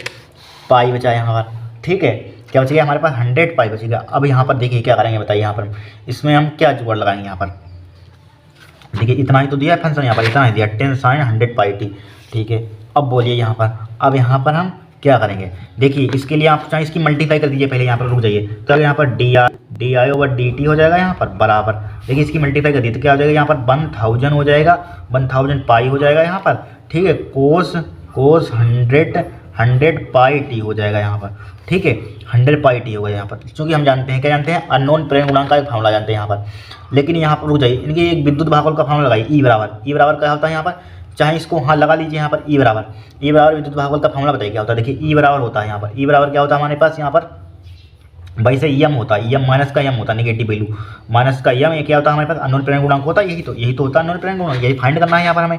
पाई बचा यहाँ पर। ठीक है, क्या बचेगा हमारे पास? 100 पाई बचेगा। अब यहाँ पर देखिए क्या करेंगे बताइए? यहाँ पर इसमें हम क्या जुगाड़ लगाएंगे यहाँ पर? देखिए इतना ही तो दिया है फंक्शन, यहाँ पर इतना ही दिया 10 sin 100 पाई टी। ठीक है, अब बोलिए यहाँ पर, अब यहाँ पर हम क्या करेंगे? देखिए इसके लिए आप चाहे इसकी मल्टीप्लाई कर दीजिए पहले, यहाँ पर रुक जाइए। तो अगर यहाँ पर D I over D T हो जाएगा यहाँ पर बराबर, देखिए इसकी मल्टीप्लाई कर दी तो क्या हो जाएगा यहाँ पर 1000 हो जाएगा, 1000 पाई हो जाएगा यहाँ पर, ठीक है। कोस 100 पाई टी हो जाएगा यहाँ पर, ठीक है, 100 पाई टी होगा यहाँ पर, क्योंकि हम जानते हैं क्या जानते हैं, अननोन प्रेरण गुणांक का एक फार्मूला जानते हैं यहाँ पर। लेकिन यहाँ पर रुक जाइए, इनकी एक विद्युत भागफल का फार्मूला लगाइए, ई बराबर क्या होता है यहाँ पर, चाहे इसको हाँ लगा लीजिए यहाँ पर, ई बराबर विद्युत भागफल का फार्मूला बताइए क्या होता है। देखिए ई बराबर होता है यहाँ पर, ई बराबर क्या होता है हमारे पास यहाँ पर, भाई से यम होता है, यम माइनस का यम होता है, नेगेटिव वैल्यू माइनस का यम, ये क्या होता है हमारे पास, अननोन प्रेरण गुणांक होता है, यही तो होता है अननोन प्रेरण गुणांक, यही फाइंड करना है यहाँ पर हमें।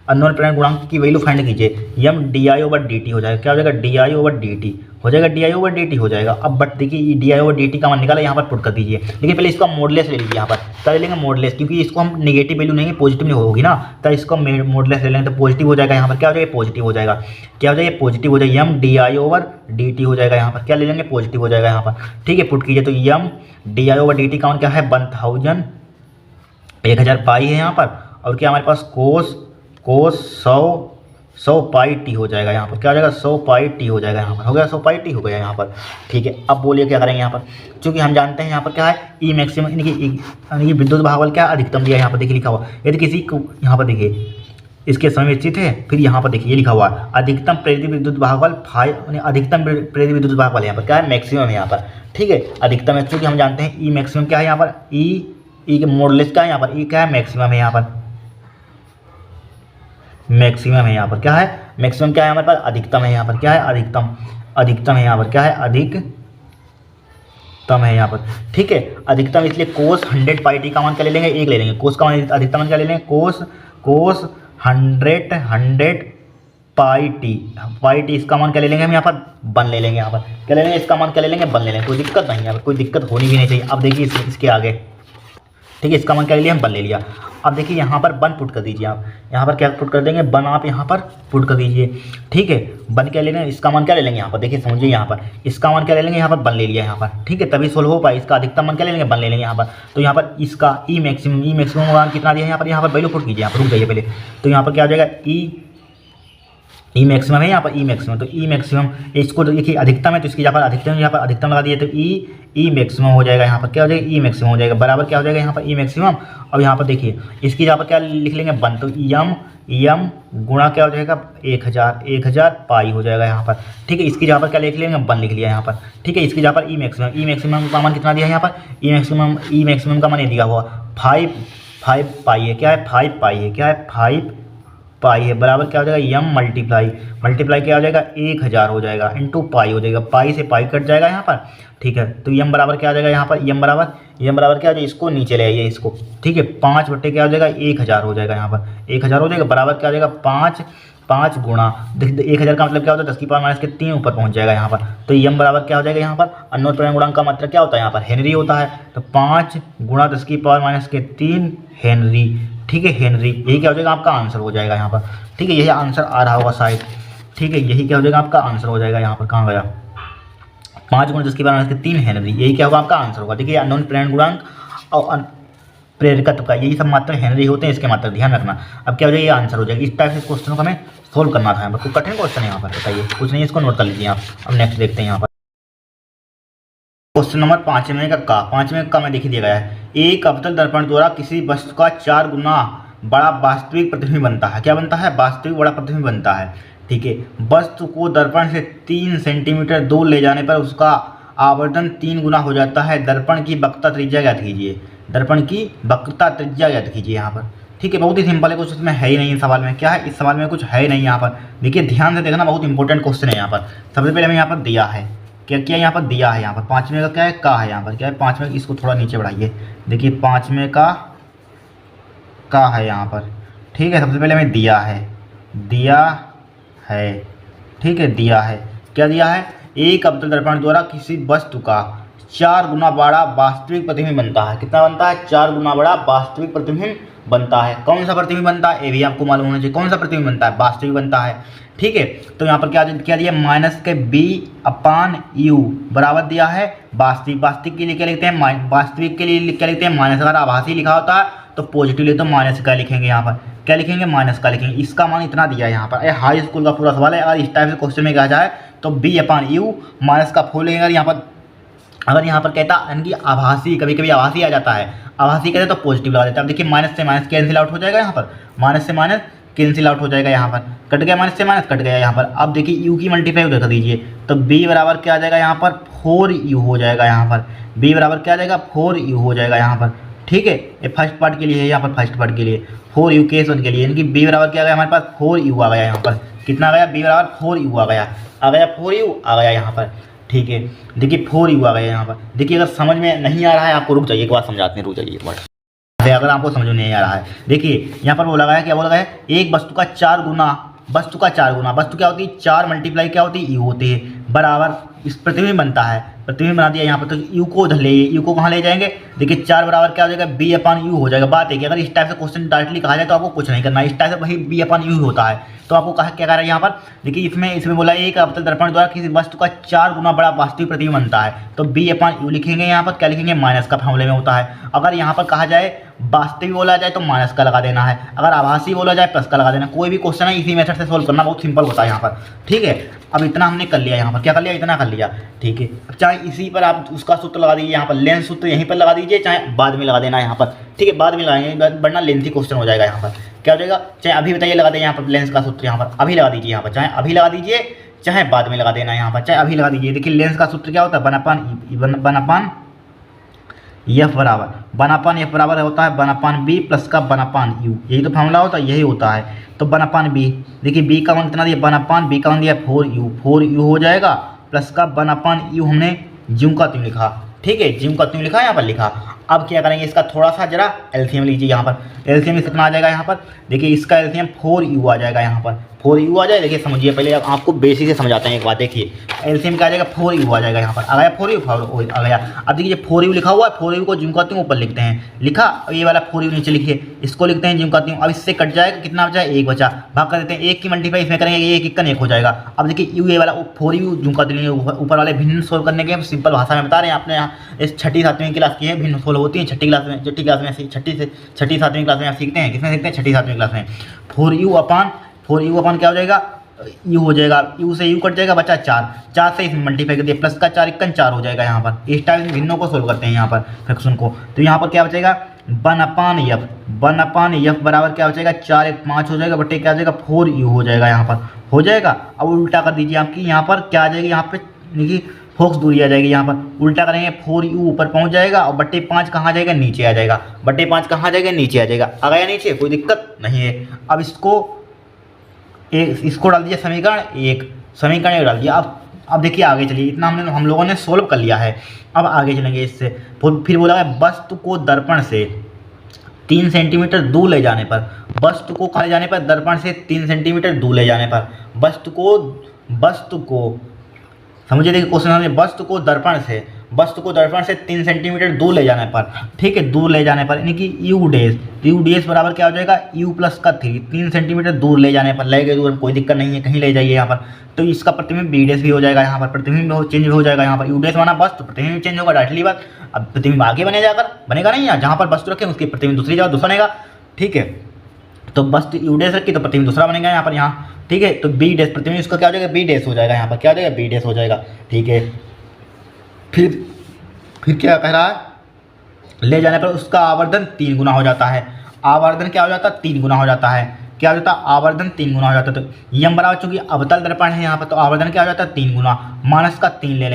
अननोन प्रेरण गुणांक की वैल्यू फाइंड कीजिए, M D I over D T हो जाएगा, क्या हो जाएगा, D I over D T हो जाएगा, D I over D T हो जाएगा। अब बट देखिए D I over D T का मान निकाला, यहाँ पर पुट कर दीजिए, लेकिन पहले इसको मोडलेस ले लीजिए यहाँ पर, क्या ले लेंगे मोडलेस, क्योंकि इसको हम नेगेटिव वैल्यू नहीं पॉजिटिव नहीं होगी ना, तो इसको मोडलेस ले लेंगे तो पॉजिटिव हो जाएगा यहाँ पर, क्या हो जाएगा पॉजिटिव हो जाएगा, क्या हो जाएगा पॉजिटिव हो जाएगा, M D I over D T हो जाएगा यहाँ पर, क्या ले लेंगे पॉजिटिव हो जाएगा यहाँ पर, ठीक है। पुट कीजिए तो M D I over D T का मान क्या है 1000 पाई है यहाँ पर, और क्या हमारे पास कोस 100 पाई टी हो जाएगा यहाँ पर, क्या हो जाएगा 100 पाई टी हो जाएगा यहाँ पर, हो गया 100 पाई टी हो गया यहाँ पर, ठीक है। अब बोलिए क्या करेंगे यहाँ पर, क्योंकि हम जानते हैं यहाँ पर क्या है ई मैक्सिमम, इनकी विद्युत भागफल क्या है अधिकतम दिया यहाँ पर, देखिए लिखा हुआ, यदि किसी को यहाँ पर देखिए इसके समय स्थित है, फिर यहाँ पर देखिए ये लिखा हुआ है अधिकतम प्रेरित विद्युत भागफल अधिकतम प्रेरित विद्युत भागफल यहाँ पर क्या है मैक्सिमम है यहाँ पर, ठीक है। अधिकतम है क्योंकि हम जानते हैं ई मैक्सिमम क्या है यहाँ पर, ई के मॉडुलस क्या है यहाँ पर, ई क्या है मैक्सिमम है यहाँ पर, मैक्सिमम है यहाँ पर, क्या है मैक्सिमम, क्या है हमारे पास अधिकतम है यहाँ पर, क्या है अधिकतम है यहाँ पर, क्या है अधिकतम है यहाँ पर, ठीक है। अधिकतम इसलिए कोस 100 पाई टी का मान क्या ले लेंगे, एक ले लेंगे, कोस का मान अधिकतम मान क्या ले लेंगे, कोस 100 पाई टी इसका मान क्या ले लेंगे हम यहाँ पर 1 ले लेंगे, यहाँ पर क्या ले लेंगे, इसका मान क्या ले लेंगे 1 ले लेंगे, कोई दिक्कत नहीं है यहाँ पर, कोई दिक्कत होनी भी नहीं चाहिए। अब देखिए इसके आगे, ठीक है, इसका मान क्या ले लिया हम 1 ले लिया। अब देखिए यहाँ पर 1 पुट कर दीजिए, आप यहाँ पर क्या पुट कर देंगे 1 आप यहाँ पर पुट कर दीजिए, ठीक है। 1 क्या ले लेंगे, इसका मान क्या ले लेंगे यहाँ पर, देखिए समझिए यहाँ पर इसका मान क्या ले लेंगे यहाँ पर 1 ले लिया यहाँ पर, ठीक है, तभी सोल्व हो पाए। इसका अधिकतम मान क्या ले लेंगे 1 ले लेंगे यहाँ पर, तो यहाँ पर इसका ई मैक्सिमम मान कितना दिया है यहाँ पर वैल्यू पुट कीजिए, यहाँ पर रुक जाइए पहले, तो यहाँ पर क्या हो जाएगा ई मैक्सिमम है यहाँ पर, ई मैक्सिमम, तो ई मैक्सिमम इसको देखिए अधिकतम है तो इसकी यहाँ पर अधिकतम लगा दिए तो ई मैक्सिमम हो जाएगा यहाँ पर, क्या हो जाएगा ई मैक्सिमम हो जाएगा बराबर क्या हो जाएगा यहाँ पर ई मैक्सिमम। अब यहाँ पर देखिए इसकी यहाँ पर क्या लिख लेंगे 1, तो यम गुणा क्या हो जाएगा 1000 पाई हो जाएगा यहाँ पर, ठीक है। इसकी जगह पर क्या लिख लेंगे 1 लिख लिया यहाँ पर, ठीक है। इसकी जगह पर ई मैक्सिमम का मान कितना दिया है यहाँ पर, ई मैक्सिमम का मान ये दिया हुआ 5 पाई है, क्या है 5 पाई है, क्या है 5 पाई है बराबर क्या हो जाएगा यम मल्टीप्लाई क्या हो जाएगा 1000 हो जाएगा इंटू पाई हो जाएगा, पाई से पाई कट जाएगा यहाँ पर, ठीक है। तो यम बराबर क्या हो जाएगा यहाँ पर, यम बराबर क्या हो जाएगा, इसको नीचे ले आइए इसको, ठीक है। 5 बट्टे क्या हो जाएगा 1000 हो जाएगा यहाँ पर, 1000 हो जाएगा बराबर क्या हो जाएगा 5 गुणा 1000 का मतलब क्या होता है 10 की पावर माइनस के 3 ऊपर पहुँच जाएगा यहाँ पर, तो यम बराबर क्या हो जाएगा यहाँ पर, अननोन प्रेरण गुणांक का मतलब क्या होता है यहाँ पर हेनरी होता है, तो 5 गुणा 10 की पावर माइनस के 3 हेनरी, ठीक है हेनरी, यही क्या हो जाएगा आपका आंसर हो जाएगा यहाँ पर, ठीक है। यही आंसर आ रहा होगा शायद, ठीक है, यही क्या हो जाएगा आपका आंसर हो जाएगा यहाँ पर, कहाँ गया 5 गुणा 10 की पावर माइनस के 3 हेनरी, यही क्या होगा आपका आंसर होगा। देखिए अननोन प्रेरण गुणांक और प्रेरकत्व का यही सब मात्रा हेनरी होते हैं, इसके मात्रा ध्यान रखना। अब क्या हो जाएगा ये आंसर हो जाएगा। इस टाइप से क्वेश्चन को हमें सोल्व करना था, कोई कठिन क्वेश्चन है यहाँ पर बताइए, कुछ नहीं, इसको नोट कर लीजिए आप। अब नेक्स्ट देखते हैं यहाँ पर क्वेश्चन नंबर 5वें का मैं देखिए दिया गया है, एक अवतल दर्पण द्वारा किसी वस्तु का 4 गुना बड़ा वास्तविक प्रतिबिंब बनता है, क्या बनता है वास्तविक बड़ा प्रतिबिंब बनता है, ठीक है। वस्तु को दर्पण से 3 सेंटीमीटर दूर ले जाने पर उसका आवर्धन 3 गुना हो जाता है। दर्पण की वक्रता त्रिज्या ज्ञात कीजिए, दर्पण की वक्रता त्रिज्या ज्ञात कीजिए यहाँ पर, ठीक है। बहुत ही सिंपल है, कुछ इसमें है ही नहीं इस सवाल में, क्या है इस सवाल में कुछ है ही नहीं यहाँ पर। देखिए ध्यान से देखना, बहुत इंपॉर्टेंट क्वेश्चन है यहाँ पर। सबसे पहले हमें यहाँ पर दिया है क्या यहाँ पर दिया है, यहाँ पर 5वें का क्या है का है यहाँ पर, क्या है 5वें, इसको थोड़ा नीचे बढ़ाइए, देखिए 5वें का है यहाँ पर, ठीक है। सबसे पहले हमें दिया है ठीक है, दिया है क्या दिया है, एक अवतल दर्पण द्वारा किसी वस्तु का 4 गुना बड़ा वास्तविक प्रतिबिंब बनता है। कितना बनता है 4 गुना बड़ा वास्तविक प्रतिबिंब बनता है। कौन सा प्रतिबिंब बनता है ये भी आपको मालूम होना चाहिए, कौन सा प्रतिबिंब बनता है वास्तविक बनता है, ठीक है। तो यहाँ पर क्या दिया माइनस के b/u बराबर दिया है वास्तविक के लिए क्या लिखते हैं, वास्तविक के लिए क्या लिखते हैं माइनस। अगर आभासी लिखा होता है तो पॉजिटिव ले तो माइनस का लिखेंगे, यहाँ पर क्या लिखेंगे माइनस का लिखेंगे। इसका मान इतना दिया है यहाँ पर, ये हाई स्कूल का पूरा सवाल है। अगर इस टाइप से क्वेश्चन में कहा जाए तो b/u माइनस का फुल लेंगे, यहाँ पर अगर यहाँ पर कहता यानी कि आभासी, कभी कभी आभासी आ जाता है, आभासी कहते तो पॉजिटिव लगा देते हैं। अब देखिए माइनस से माइनस कैंसिल आउट हो जाएगा, यहाँ पर माइनस से माइनस कैंसिल आउट हो जाएगा, यहाँ पर कट गया, माइनस से माइनस कट गया यहाँ पर। अब देखिए यू की मल्टीप्लाई देखा दीजिए, तो बी बराबर क्या आ जाएगा यहाँ पर 4u हो जाएगा, यहाँ पर बी बराबर क्या आ जाएगा 4u हो जाएगा यहाँ पर। ठीक है, ये फर्स्ट पार्ट के लिए है, यहाँ पर फर्स्ट पार्ट के लिए 4u केस 1 के लिए, यानी कि बी बराबर क्या आ गया हमारे पास 4u आ गया यहाँ पर। कितना आ गया, बी बराबर 4u आ गया 4u आ गया यहाँ पर। ठीक है, देखिए 4u आ गया यहाँ पर। देखिए अगर समझ में नहीं आ रहा है आपको, रुक जाइए एक बार समझाते हैं, रुक जाइए एक बार। अगर आपको समझ में नहीं आ रहा है, देखिए यहाँ पर बोला गया है, क्या बोला गया है, एक वस्तु का 4 गुना, वस्तु का 4 गुना, वस्तु क्या होती है 4 मल्टीप्लाई क्या होती है यू होती है, बराबर इस प्रतिबिंब बनता है, प्रतिबिंब बना दिया यहाँ पर। तो यू को उधर ले, यू को कहाँ ले जाएंगे, देखिए 4 बराबर क्या हो जाएगा बी अपान यू हो जाएगा। बात है कि अगर इस टाइप से क्वेश्चन डायरेक्टली कहा जाए तो आपको कुछ नहीं करना है, इस टाइप से वही बी अपान यू होता है। तो आपको कहा क्या कह रहा है यहाँ पर, देखिए इसमें बोला है एक अवतल दर्पण द्वारा किसी वस्तु का 4 गुना बड़ा वास्तविक प्रतिबिंब बनता है, तो बी अपान यू लिखेंगे यहाँ पर, क्या लिखेंगे माइनस का फॉर्मूले में होता है। अगर यहाँ पर कहा जाए वास्तविक बोला जाए तो माइनस का लगा देना है, अगर आभासी बोला जाए प्लस का लगा देना। कोई भी क्वेश्चन है इसी मेथड से सोल्व करना, बहुत सिंपल होता है यहाँ पर। ठीक है, अब इतना हमने कर लिया यहाँ पर, क्या कर लिया, इतना कर लिया। ठीक है, अब चाहे इसी पर आप उसका सूत्र लगा दीजिए, यहाँ पर लेंथ सूत्र यहीं पर लगा दीजिए, चाहे बाद में लगा देना यहाँ पर। ठीक है, बाद में लगाएंगे वरना लेंथी क्वेश्चन हो जाएगा यहाँ पर। क्या हो जाएगा, चाहे अभी बताइए लगा दें यहाँ पर लेंस का सूत्र, यहाँ पर अभी लगा दीजिए, यहाँ पर चाहे अभी लगा दीजिए चाहे बाद में लगा देना, यहाँ पर चाहे अभी लगा दीजिए। देखिए लेंस का सूत्र क्या होता है, बनापान एफ बराबर होता है बनापान बी प्लस का बनापान यू, यही तो फॉर्मूला होता है, यही होता है। तो बनापान बी, देखिए बी का मान कितना दिया, बनापान बी का मान दिया 4u हो जाएगा, प्लस का बनापान यू हमने ज्यों का त्यों लिखा। ठीक है, ज्यों का त्यों लिखा, यहाँ पर लिखा। अब क्या करेंगे, इसका थोड़ा सा जरा एलसीएम लीजिए, यहाँ पर एलसीएम कितना आ जाएगा, यहाँ पर देखिए इसका एलसीएम 4u आ जाएगा, यहाँ पर 4u आ जाए। देखिए समझिए, पहले आपको बेसिक से समझाते हैं एक बात। देखिए एलसीएम क्या आ जाएगा 4u आ जाएगा, यहाँ पर आ गया 4u आ गया। अब देखिए 4u लिखा हुआ है, 4u को ज्यों का त्यों ऊपर लिखते हैं, लिखा, और ये वाला 4u नीचे लिखिए, इसको लिखते हैं ज्यों का त्यों। अब इससे कट जाएगा, कितना बचा, 1 बचा, भाग कर देते हैं, 1 की मल्टीप्लाई इसमें करेंगे, 1 हो जाएगा। अब देखिए यू ये वाला 4u ज्यों का त्यों ऊपर वाले भिन्न सोल्व करने के सिंपल भाषा में बता रहे हैं। आपने यहाँ इस 6ठी 7वीं क्लास की है, भिन्न सोल्व होती है 6ठी क्लास में, 6ठी से 7वीं क्लास में आप सीखते हैं, किसमें सीखते हैं 6ठी 7वीं क्लास में। 4u अपान क्या हो जाएगा, यू हो जाएगा, यू से यू कट जाएगा, बचा 4 से इसमें मल्टीप्लाई कर दिया, प्लस का 4 1 4 हो जाएगा। यहाँ पर इस टाइप भिन्नों को सोल्व करते हैं यहाँ पर फ्रैक्शन को। तो यहाँ पर क्या बचेगा, 1/f बराबर क्या बचेगा 4 1 5 हो जाएगा, बटे क्या हो जाएगा 4u हो जाएगा, यहाँ पर हो जाएगा। अब उल्टा कर दीजिए, आपकी यहाँ पर क्या आ जाएगी, यहाँ पे देखिए फोक्स दूरी आ जाएगी, यहाँ पर उल्टा करेंगे 4u ऊपर पहुँच जाएगा, और बटे 5 कहाँ जाएगा, नीचे आ जाएगा, बटे 5 कहाँ जाएगा, नीचे आ जाएगा। आ गया नीचे, कोई दिक्कत नहीं है। अब इसको डाल दिया समीकरण 1 डाल दिया। अब देखिए आगे चलिए, इतना हम लोगों ने सोल्व कर लिया है। अब आगे चलेंगे इससे। फिर बोला है वस्तु को दर्पण से 3 सेंटीमीटर दूर ले जाने पर, वस्तु को कहाँ ले जाने पर, दर्पण से 3 सेंटीमीटर दूर ले जाने पर, वस्तु को समझिए, देखिए क्वेश्चन है, वस्तु को दर्पण से 3 सेंटीमीटर दूर ले जाने पर, ठीक है, दूर ले जाने पर, यानी कि यू डेस बराबर क्या हो जाएगा, यू प्लस का 3 सेंटीमीटर दूर ले जाने पर, ले गए दूर कोई दिक्कत नहीं है, कहीं ले जाइए यहाँ पर। तो इसका प्रतिबिंब बी डेस भी हो जाएगा, यहाँ पर प्रतिबिंब चेंज हो जाएगा, यहाँ पर यू डेस माना वस्तु, प्रतिबिंब चेंज होगा, डायरेक्टली बात। अब प्रतिबिंब आगे बनेगा नहीं, यहाँ जहाँ पर वस्तु रखें उसकी प्रतिबिंब दूसरी जगह दूसरा बनेगा। ठीक है, तो वस्तु यू डेस रखी तो प्रतिबिंब दूसरा बनेगा यहाँ पर, यहाँ ठीक है। तो बी डेस प्रतिबिंब इसका क्या हो जाएगा, बी डेस हो जाएगा, यहाँ पर क्या हो जाएगा, बी डेस हो जाएगा। ठीक है, फिर क्या कह रहा है, ले जाने पर उसका आवर्धन 3 गुना हो जाता है। आवर्धन क्या हो जाता है, 3 गुना हो जाता है। क्या हो जाता है, आवर्धन 3 गुना हो जाता है। तो यम बराबर चूंकि अवतल दर्पण है यहाँ पर, तो आवर्धन क्या हो जाता है 3 गुना, माइनस का 3 ले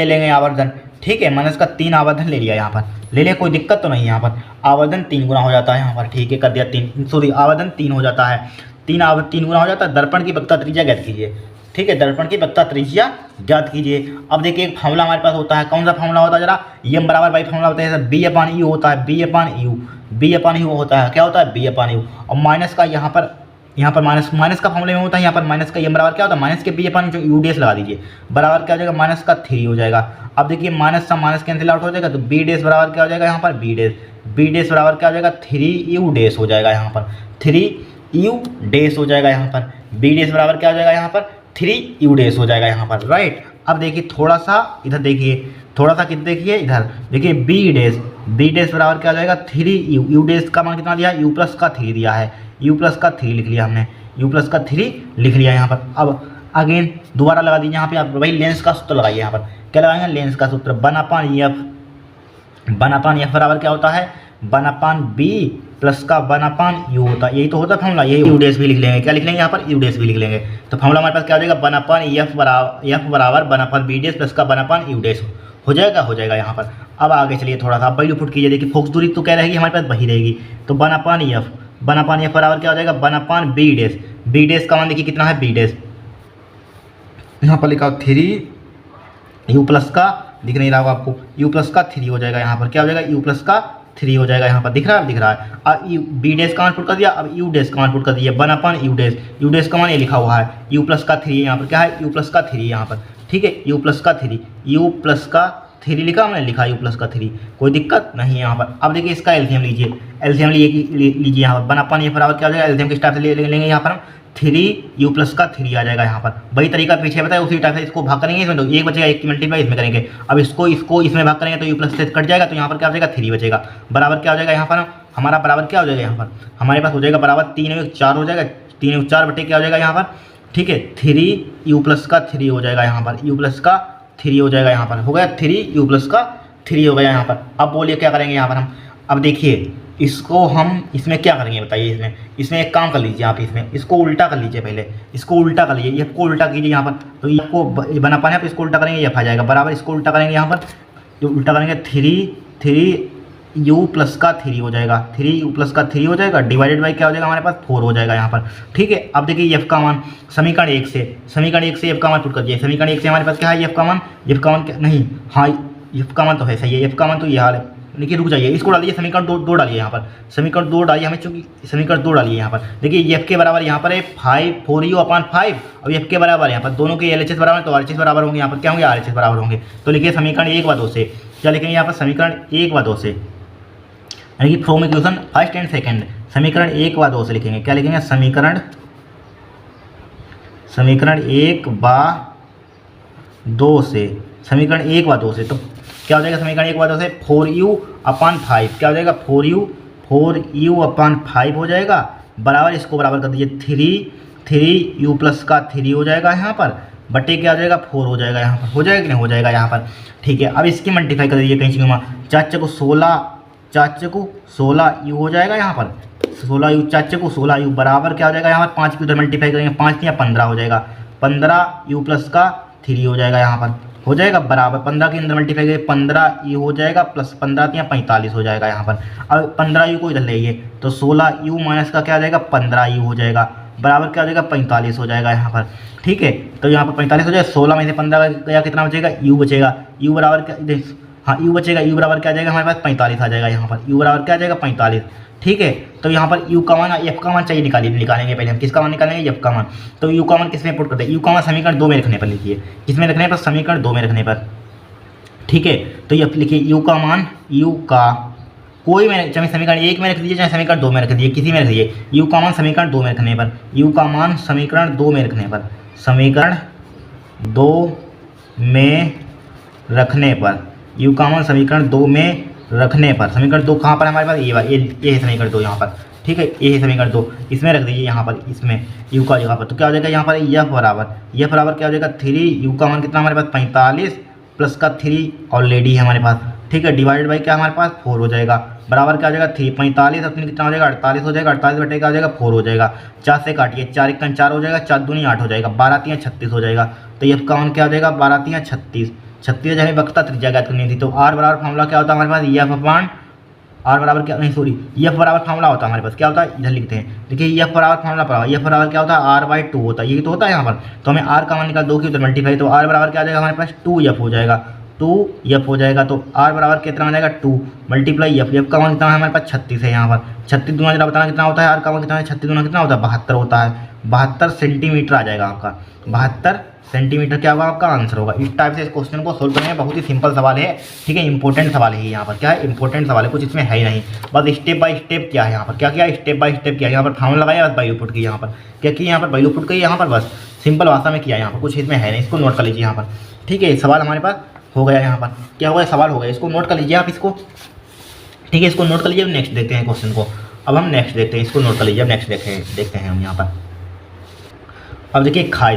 लेंगे आवर्धन, ठीक है, माइनस का 3 आवर्धन ले लिया, यहाँ पर ले लिया, कोई दिक्कत तो नहीं। यहाँ पर आवर्धन 3 गुना हो जाता है, यहाँ पर ठीक है, कर दिया 3, सॉरी आवर्धन 3 हो जाता है, 3 गुना हो जाता है। दर्पण की वक्रता त्रिज्या ज्ञात कीजिए, ठीक है, दर्पण की वक्रता त्रिज्या ज्ञात कीजिए। अब देखिए एक फार्मूला हमारे पास होता है, कौन सा फार्मूला होता है, जरा यम बराबर बाई फार्मूला होता है, बी अपान यू होता है, बी अपान यू होता है, क्या होता है, बी अपान यू, और माइनस का यहाँ पर माइनस का फार्मूले में होता है, यहाँ पर माइनस का यम बराबर क्या होता है, माइनस के बी अपान जो यू डेस लगा दीजिए, बराबर क्या हो जाएगा, माइनस का 3 हो जाएगा। अब देखिए माइनस का माइनस कैंसिल आउट हो जाएगा, तो बी डेस बराबर क्या हो जाएगा, यहाँ पर बी डेस बराबर क्या हो जाएगा, 3u डेस हो जाएगा, यहाँ पर 3u डेस हो जाएगा, यहाँ पर बी डेस बराबर क्या हो जाएगा, यहाँ पर 3u डेस हो जाएगा, यहाँ पर राइट। अब देखिए थोड़ा सा इधर देखिए, देखिए इधर देखिए बी डेस बराबर क्या हो जाएगा, 3u, यू डेस का मान कितना दिया, u प्लस का 3 दिया है, u प्लस का 3 लिख लिया हमने, u प्लस का 3 लिख लिया यहाँ पर। अब अगेन दोबारा लगा दीजिए, यहाँ पे आप वही लेंस का सूत्र लगाइए, यहाँ पर क्या लगाएंगे, लेंस का सूत्र 1/f। 1/f बराबर क्या होता है, 1/b प्लस का 1/u होता है। यही तो होता है फॉर्मूला, यही यू डैश भी लिख लेंगे। क्या लिख लेंगे यहाँ पर, यू डैश भी लिख लेंगे। तो फॉर्मूला हमारे पास क्या हो जाएगा, 1/f बराबर 1/b डैश प्लस का 1/u डैश हो जाएगा यहाँ पर। अब आगे चलिए थोड़ा सा वैल्यू पुट कीजिए। देखिए फोकस दूरी तो क्या रहेगी हमारे पास, वही रहेगी। तो 1/f बराबर क्या हो जाएगा, 1/b डैश। b डैश का मान देखिए कितना है, b डैश यहाँ पर लिखा 3u प्लस का, दिख नहीं रहा होगा आपको, u प्लस का 3 हो जाएगा यहाँ पर। क्या हो जाएगा, u प्लस का 3 हो जाएगा यहाँ पर। दिख रहा है। अब b डैश का मान पुट कर दिया, अब u डैश का मान पुट कर दिया 1/u डैश। u डैश का मान ये लिखा हुआ है, u प्लस का 3 यहाँ पर। क्या है, u प्लस का 3 यहाँ पर। ठीक है, u प्लस का 3 लिखा हमने, लिखा u प्लस का 3, कोई दिक्कत नहीं यहाँ पर। अब देखिए इसका एलसीएम लीजिए, एलसीएम लीजिए यहाँ पर 1/f बराबर क्या हो जाएगा, एलसीएम किस टाइप से लेंगे यहाँ पर हम, 3u प्लस का 3 आ जाएगा यहाँ पर। वही तरीका पीछे बताया, उसी टाइप से इसको भाग करेंगे। इसमें तो 1 बचेगा, 1 की मल्टीप्लाई इसमें करेंगे। अब इसको इसमें भाग करेंगे तो u प्लस से कट जाएगा, तो यहाँ पर क्या हो जाएगा, 3 बचेगा। बराबर क्या हो जाएगा यहाँ पर हमारा, बराबर क्या हो जाएगा यहाँ पर हमारे पास हो जाएगा बराबर 3×4 हो जाएगा, 3×4 बटे क्या हो जाएगा यहाँ पर। ठीक है, 3u प्लस का 3 हो जाएगा यहाँ पर, u प्लस का 3 हो जाएगा यहाँ पर। हो गया 3u प्लस का 3 हो गया यहाँ पर। अब बोलिए क्या करेंगे यहाँ पर हम। अब देखिए इसको हम इसमें क्या करेंगे बताइए, इसमें एक काम कर लीजिए आप, इसको उल्टा कर लीजिए। पहले इसको उल्टा कर लीजिए, को उल्टा कीजिए यहाँ पर। तो ये आपको बना पाने इसको उल्टा करेंगे, ये आ जाएगा बराबर, इसको उल्टा करेंगे यहाँ पर, जो उल्टा करेंगे 3u प्लस का 3 हो जाएगा, 3u प्लस का 3 हो जाएगा, डिवाइडेड बाई क्या हो जाएगा हमारे पास 4 हो जाएगा यहाँ पर। ठीक है, अब देखिए f का मान समीकरण 1 से f का मान पुट कर दिए। समीकरण 1 से हमारे पास क्या है, f का मान नहीं, हाँ f का मान तो है, सही है, f का मान तो ये हाल है। देखिए रुक जाइए, इसको डालिए, समीकरण 2 डालिए यहाँ पर, समीकरण 2 डालिए हमें, चूंकि समीकरण 2 डालिए यहाँ पर। देखिए f के बराबर यहाँ पर है 4u/5, अब f के बराबर यहाँ पर दोनों के LHS बराबर है, तो RHS बराबर होंगे यहाँ पर, क्या होंगे, RHS बराबर होंगे। तो लिखिए समीकरण 1 व 2 से, क्या लिखेंगे यहाँ पर, समीकरण 1 व 2 से, यानी कि from equation first and second, समीकरण 1 व 2 से लिखेंगे। क्या लिखेंगे, समीकरण 1 व 2 से, समीकरण 1 व 2 से। तो क्या हो जाएगा समीकरण 1 व 2 से, 4u/5, क्या हो जाएगा 4u/5 हो जाएगा, बराबर इसको बराबर कर दीजिए 3u प्लस का 3 हो जाएगा यहाँ पर, बटे क्या हो जाएगा 4 हो जाएगा यहाँ पर। हो जाएगा कि नहीं, हो जाएगा यहाँ पर। ठीक है, अब इसकी मल्टीप्लाई कर दीजिए कहीं चीज़ में, 4 को 16u हो जाएगा यहाँ पर, 16u 4 को 16u बराबर क्या हो जाएगा यहाँ पर, 5 की उधर मल्टीप्लाई करेंगे, 5 या 15 हो जाएगा, 15u प्लस का 3 हो जाएगा यहाँ पर। हो जाएगा बराबर 15 के अंदर मल्टीप्लाई करेंगे, 15u हो जाएगा प्लस 15 या 45 हो जाएगा यहाँ पर। अब 15u को इधर लेंगे तो 16u माइनस का क्या हो जाएगा, 15u हो जाएगा, बराबर क्या हो जाएगा 45 हो जाएगा यहाँ पर। ठीक है, तो यहाँ पर 45 हो जाएगा, 16 में से 15 गया, कितना बचेगा, u बचेगा, u बराबर क्या, हाँ u बचेगा, u बराबर क्या आ जाएगा हमारे पास 45 आ जाएगा यहाँ पर, u बराबर क्या आ जाएगा 45। ठीक है, तो यहाँ पर u का मान, f का मान चाहिए निकालेंगे पहले हम, किसका मान निकालेंगे, f का मान। तो u का मान किस में पुट करते हैं, u का मान समीकरण 2 में रखने पर लिखिए, किसमें रखने पर, समीकरण 2 में रखने पर। ठीक है, तो ये लिखिए u का मान, u का कोई में, चाहे समीकरण 1 में रख दीजिए चाहे समीकरण 2 में रख दीजिए, किसी में रख दीजिए, u का मान समीकरण 2 में रखने पर, u का मान समीकरण 2 में रखने पर, समीकरण 2 में रखने पर, u का मान समीकरण 2 में रखने पर, समीकरण 2 कहाँ पर हमारे पास, ये है समीकरण 2 यहाँ पर। ठीक है, ये है समीकरण 2, इसमें रख दीजिए यहाँ पर, इसमें u का जगह पर। तो क्या हो जाएगा यहाँ पर, f बराबर क्या हो जाएगा 3, u का मान कितना हमारे पास 45 प्लस का 3 ऑलरेडी है हमारे पास। ठीक है, डिवाइडेड बाई क्या हमारे पास 4 हो जाएगा, बराबर क्या हो जाएगा 3, 45 और 3 कितना हो जाएगा 48 हो जाएगा, 48 बटे क्या हो जाएगा 4 हो जाएगा, 4 से काटिए, 4 1 4 हो जाएगा, 4 दूनी 8 हो जाएगा, 12 3 36 हो जाएगा। तो f का मान क्या हो जाएगा 12 3 36, 36 हमें वक्ता त्रिज्या ज्ञात करनी थी। तो r बराबर फॉर्मूला क्या होता है हमारे पास, f बराबर क्या, नहीं सॉरी, f बराबर फॉर्मूला होता है हमारे पास, क्या होता है इधर लिखते हैं। देखिए f बराबर फॉर्मूला पड़ा, f बराबर क्या होता है r/2 होता है, ये तो होता है यहाँ पर। तो हमें r का मान निकाल 2 की उधर मल्टीप्लाई, तो r बराबर क्या आ जाएगा हमारे पास 2f हो जाएगा, 2f हो जाएगा। तो r बराबर कितना आ जाएगा 2 मल्टीप्लाई f का मान कितना है हमारे पास 36 है यहाँ पर। 36 दूना जरा बताना कितना होता है, r का मान कितना है, 36 दूना कितना होता है 72 होता है, 72 सेंटीमीटर आ जाएगा आपका, 72 सेंटीमीटर क्या होगा आपका आंसर होगा। इस टाइप से इस क्वेश्चन को सोल्व करेंगे, बहुत ही सिंपल सवाल है। ठीक है, इंपॉर्टेंट सवाल है यहाँ पर, क्या है इंपॉर्टेंट सवाल है, कुछ इसमें है ही नहीं, बस स्टेप बाय स्टेप क्या है यहाँ पर, क्या किया स्टेप बाय स्टेप किया, यहाँ पर फार्मूला लगाया बस वैल्यू पुट की, यहाँ पर क्या किया, यहाँ पर वैल्यू पुट की, यहाँ पर बस सिंपल भाषा में किया, यहाँ पर कुछ इसमें है नहीं, इसको नोट कर लीजिए यहाँ पर। ठीक है, सवाल हमारे पास हो गया, यहाँ पर क्या हो गया सवाल हो गया, इसको नोट कर लीजिए आप इसको। ठीक है, इसको नोट कर लीजिए। अब नेक्स्ट देखते हैं क्वेश्चन को, अब हम नेक्स्ट देखते हैं, इसको नोट कर लीजिए। अब नेक्स्ट देखते हैं हम यहाँ पर। अब देखिए खा,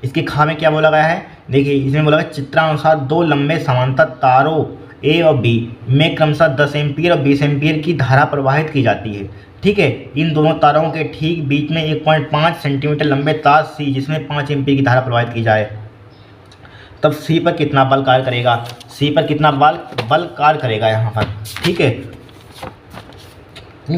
इसकी खा में क्या बोला गया है, देखिए इसमें बोला है चित्रानुसार दो लंबे समांतर तारों ए और बी में क्रमशः 10 एम्पीयर और 20 एम्पीयर की धारा प्रवाहित की जाती है। ठीक है, इन दोनों तारों के ठीक बीच में 1.5 सेंटीमीटर लंबे तार सी जिसमें 5 एम्पीयर की धारा प्रवाहित की जाए, तब सी पर कितना बल कार्य करेगा, सी पर कितना बल कार्य करेगा यहाँ पर। ठीक है,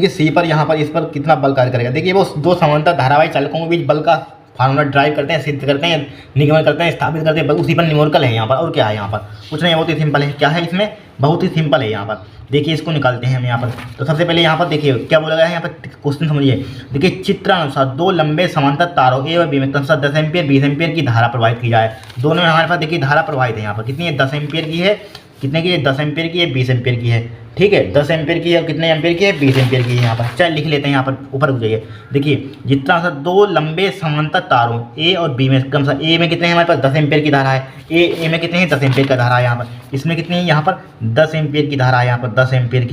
सी पर यहाँ पर इस पर कितना बल कार्य करेगा। देखिए वो दो समांतर धारावाही चालकों के बीच बल का फार्मूला ड्राइव करते हैं, सिद्ध करते हैं, निगमन करते हैं, स्थापित करते हैं, उसी पर न्यूमेरिकल है यहाँ पर। और क्या है यहाँ पर, कुछ नहीं, बहुत ही सिंपल है। क्या है इसमें, बहुत ही सिंपल है यहाँ पर। देखिए इसको निकालते हैं हम यहाँ पर। तो सबसे पहले यहाँ पर देखिए क्या बोला गया है यहाँ पर, क्वेश्चन समझिए। देखिए चित्रानुसार दो लंबे समांतर तारों ए और बी में क्रमशः 10 एम्पीयर 20 एम्पीयर की धारा प्रवाहित की जाए। दोनों में हमारे पास देखिए धारा प्रवाहित है यहाँ पर, कितनी है, 10 एम्पीयर की है, कितने की है, 10 एम्पीयर की है, 20 एम्पीयर की है। ठीक है, 10 एम्पीयर की है, कितने एम्पीयर की है, 20 एम्पीयर की है यहाँ पर। चल लिख लेते हैं यहाँ पर, ऊपर रुक जाइए। देखिए जितना दो लंबे समांतर तारों ए और बी में क्रमशः ए में कितने हैं हमारे पास, 10 एम्पीयर की धारा है, ए में कितने हैं, 10 एम्पीयर का धारा है यहाँ पर। इसमें कितनी है यहाँ पर, 10 एम्पीयर की धारा है यहाँ पर, 10 एम्पीयर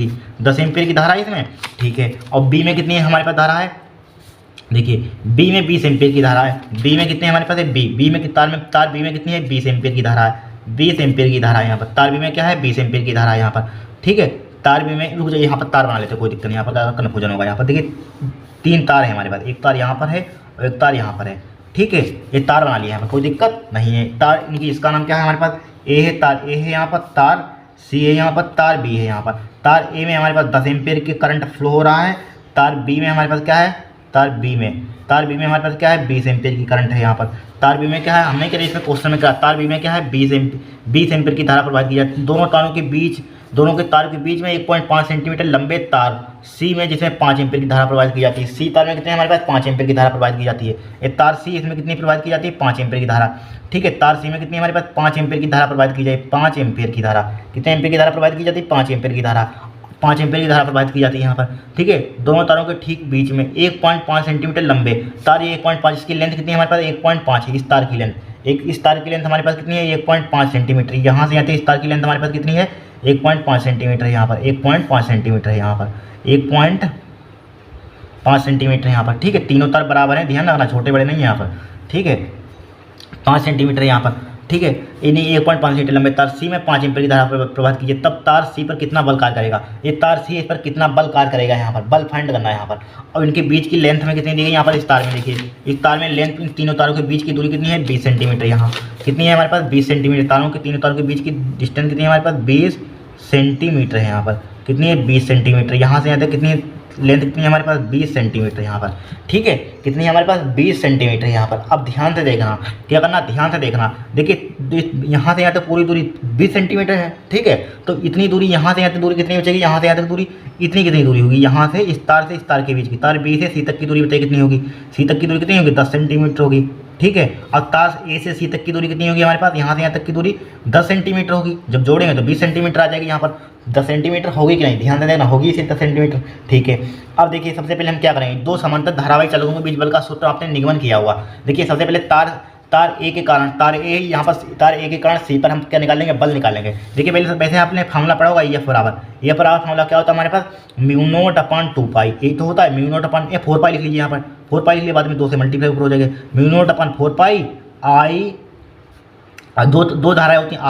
की धारा है इसमें। ठीक है, और बी में कितनी है हमारे पास धारा है, देखिए बी में 20 एम्पीयर की धारा है। बी में कितने हमारे पास है, बी में तार बी में कितनी है, 20 एम्पीयर की धारा है, 20 एम्पीयर की धारा है यहाँ पर। तार बी में क्या है, 20 एम्पीयर की धारा है यहाँ पर। ठीक है, तार बी में रुक जाइए, यहाँ पर तार बना लेते हैं, कोई दिक्कत नहीं, यहाँ पर कन्फ्यूजन होगा। यहाँ पर देखिए 3 तार है हमारे पास, एक तार यहाँ पर है और एक तार यहाँ पर है। ठीक है, ये तार बना लिया यहाँ पर, कोई दिक्कत नहीं है। तार इनकी, इसका नाम क्या है हमारे पास, ए है, तार ए है यहाँ पर, तार सी है यहाँ पर, तार बी है यहाँ पर। तार ए में हमारे पास 10 एम्पीयर की करंट फ्लो हो रहा है, तार बी में हमारे पास क्या है, तार बी में हमारे पास क्या है, 20 एम्पीयर की करंट है यहाँ पर। तार बी में क्या है, हमने क्या इसमें क्वेश्चन में क्या, तार बी में क्या है, 20 एम्पीयर की धारा प्रवाहित की जाती है। दोनों तारों के बीच में 1.5 सेंटीमीटर लंबे तार सी में जिसमें 5 एम्पीयर की धारा प्रवाहित की जाती है। सी तार में कितने हमारे पास, 5 एम्पीयर की धारा प्रवाहित की जाती है। ये तार सी, इसमें कितनी प्रवाहित की जाती है, 5 एम्पीयर की धारा। ठीक है, तार सी में कितनी हमारे पास, 5 एम्पीयर की धारा प्रवाहित की जाए, 5 एम्पीयर की धारा, कितने एम्पीयर की धारा प्रवाहित की जाती है, 5 एम्पीयर की धारा, 5 एम्पीयर की धारा प्रवाहित की जाती है यहाँ पर। ठीक है, दोनों तारों के ठीक बीच में 1.5 सेंटीमीटर लंबे तार, ये 1.5, इसकी लेंथ कितनी है हमारे पास, 1.5 है इस तार की लेंथ। इस तार की लेंथ हमारे पास कितनी है, 1.5 सेंटीमीटर। यहाँ से आते इस तार की लेंथ हमारे पास कितनी है, 1.5 सेंटीमीटर है यहाँ पर, 1.5 सेंटीमीटर है यहाँ पर, 1.5 सेंटीमीटर यहाँ पर। ठीक है, तीनों तार बराबर हैं, ध्यान रखना, छोटे बड़े नहीं है यहाँ पर। ठीक है, 5 सेंटीमीटर यहाँ पर। ठीक है, इन्हीं 1.5 सेंटीमीटर लंबे तार सी में 5 एम्पीयर की धारा प्रवाहित कीजिए, तब तार सी पर कितना बल कार्य करेगा, ये तार सी इस पर कितना बल कार्य करेगा, यहाँ पर बल फाइंड करना है यहाँ पर। और इनके बीच की लेंथ में कितनी दी गई यहाँ पर, इस तार में देखिए, इस तार में लेंथ, इन तीनों तारों के बीच की दूरी कितनी है, 20 सेंटीमीटर। यहाँ कितनी है हमारे पास, 20 सेंटीमीटर। तीनों तारों के बीच की डिस्टेंस कितनी है हमारे पास, 20 सेंटीमीटर है यहाँ पर। कितनी है, 20 सेंटीमीटर। यहाँ से यहाँ तक कितनी लेंथ कितनी है हमारे पास, 20 सेंटीमीटर यहाँ पर। ठीक है, कितनी है हमारे पास, 20 सेंटीमीटर यहाँ पर। अब ध्यान से देखना, क्या करना, ध्यान से देखना। देखिए यहाँ से यहाँ तक पूरी दूरी 20 सेंटीमीटर है। ठीक है, तो इतनी दूरी, यहाँ से यहाँ तक दूरी कितनी बचेगी, यहाँ से यहाँ तक दूरी इतनी, कितनी दूरी होगी, यहाँ से इस तार के बीच की, तार बी से सी तक की दूरी बताइए कितनी होगी, सी तक की दूरी कितनी होगी, 10 सेंटीमीटर होगी। ठीक है, और तार ए से सी तक की दूरी कितनी होगी हमारे पास, यहाँ से यहाँ तक की दूरी 10 सेंटीमीटर होगी। जब जोड़ेंगे तो 20 सेंटीमीटर आ जाएगी यहाँ पर। 10 सेंटीमीटर होगी कि नहीं, ध्यान से देखना, होगी इसी 10 सेंटीमीटर। ठीक है, अब देखिए सबसे पहले हम क्या करेंगे, दो समांतर धारावाही चालकों के बीच बल का सूत्र आपने निगमन किया हुआ। देखिए सबसे पहले तार ए के कारण, तार ए यहाँ पर, तार ए के कारण सी पर हम क्या निकालेंगे, बल निकालेंगे। देखिए पहले वैसे आपने फार्मूला पढ़ा होगा, एफ बराबर फार्मूला क्या होता है हमारे पास, μ0/2π। ये तो होता है μ0 4 पाई लिख लीजिए यहाँ पर, 4 पाई लिख लिए, बाद में 2 से मल्टीप्लाई ऊपर हो जाएगा, μ0/4π आई, दो धाराएं होती हैं,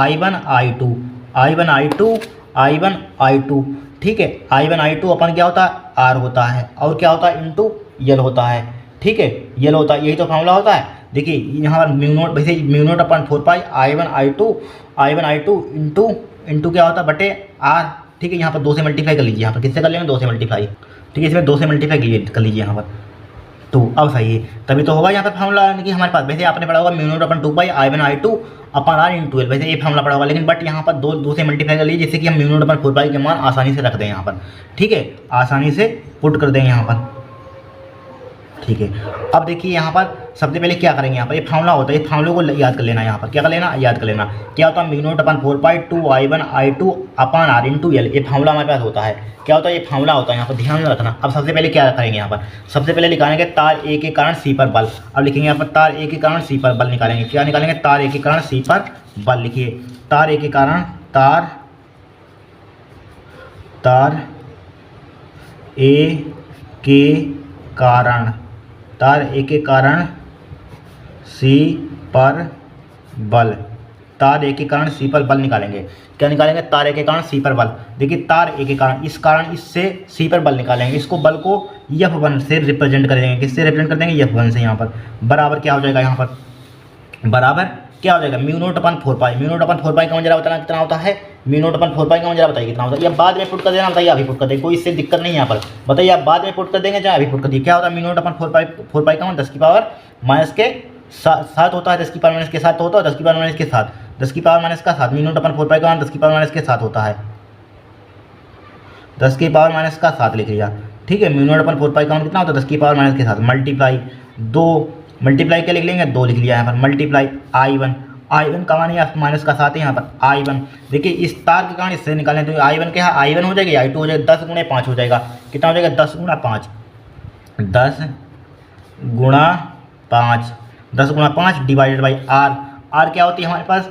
I1 I2। ठीक है, I1 I2 अपन क्या होता है, R होता है, और क्या होता है, इंटू यल होता है। ठीक है, यल होता है, यही तो फार्मूला होता है। देखिए यहाँ पर μ0, वैसे μ0/4π I1 I2 इंटू क्या होता है, बटे R। ठीक है, यहाँ पर 2 से मल्टीप्लाई कर लीजिए, यहाँ पर किससे कर लेंगे, 2 से मल्टीप्लाई। ठीक है, इसमें 2 से मल्टीप्लाई कर लीजिए यहाँ पर, तो अब सही है, तभी तो होगा यहाँ पर फार्मूला कि हमारे पास। वैसे आपने पढ़ा होगा μ0/2π I1 I2 अपन R इंटू एल, वैसे ये फार्मूला पड़ा होगा, लेकिन बट यहाँ पर 2 से मल्टीप्लाई कर लीजिए, जिससे कि हम μ0/4π के मान आसानी से रख दें यहाँ पर। ठीक है, आसानी से पुट कर दें यहाँ पर। ठीक है, अब देखिए यहाँ पर सबसे पहले क्या करेंगे, यहाँ पर ये फार्मूला होता है, ये फार्मूले को याद कर लेना। यहाँ पर क्या कर लेना, याद कर लेना, क्या होता है, μ0/4π 2I1 I2 अपन R इंटू एल, ये फार्मूला हमारे पास होता है। क्या होता है, ये फार्मूला होता है, यहाँ पर ध्यान रखना। अब सबसे पहले क्या करेंगे, यहाँ पर सबसे पहले निकालेंगे तार ए के कारण सी पर बल। अब लिखेंगे यहाँ पर तार ए के कारण सी पर बल निकालेंगे। क्या निकालेंगे, तार ए के कारण सी पर बल। लिखिए तार ए के कारण, तार ए के कारण सी पर बल। तार ए के कारण सी पर बल निकालेंगे। क्या निकालेंगे? तार ए के कारण सी पर बल। देखिए तार ए के कारण इससे सी पर बल निकालेंगे। इसको बल को F1 से रिप्रेजेंट कर देंगे। किससे रिप्रेजेंट कर देंगे? F1 से। यहाँ पर बराबर क्या हो जाएगा? यहाँ पर बराबर क्या हो जाएगा? म्यू नोट अपन 4 पाई। म्यू नोट अपन 4 पाई का मजरा बताना कितना होता है? म्यू नोट अपन 4 पाई का मजरा बताइए कितना होता है? या बाद में पुट कर देना, बताइए अभी पुट कर देंगे, कोई इससे दिक्कत नहीं है यहाँ पर। बताइए आप बाद में पुट कर देंगे चाहे अभी पुट कर दिए। क्या होता है? म्यू नोट अपन 4 पाई का 10 की पावर माइनस के 7 होता है। 10 की पावर माइनस के 7 होता है। 10 की पावर माइनस के 7, 10 की पावर माइनस का 7। म्यू नोट अपन 4 पाई का 10 की पावर माइनस के 7 होता है। 10 की पावर माइनस का 7 लिख लिया, ठीक है। म्यू नोट अपन 4 पाई का कितना होता है? 10 की पावर माइनस के 7 मल्टीप्लाई 2, मल्टीप्लाई क्या लिख लेंगे? 2 लिख लिया यहाँ पर। मल्टीप्लाई I1 का मान या माइनस का 7 है यहाँ पर I1। देखिए इस तार के कारण इससे निकालें तो I1 क्या है? I1 हो जाएगा, I2 हो जाएगा, 10 गुणे 5 हो जाएगा। कितना हो जाएगा? 10 गुणा 5, 10 गुणा 5, 10 गुणा 5 डिवाइडेड बाई R क्या होती है हमारे पास?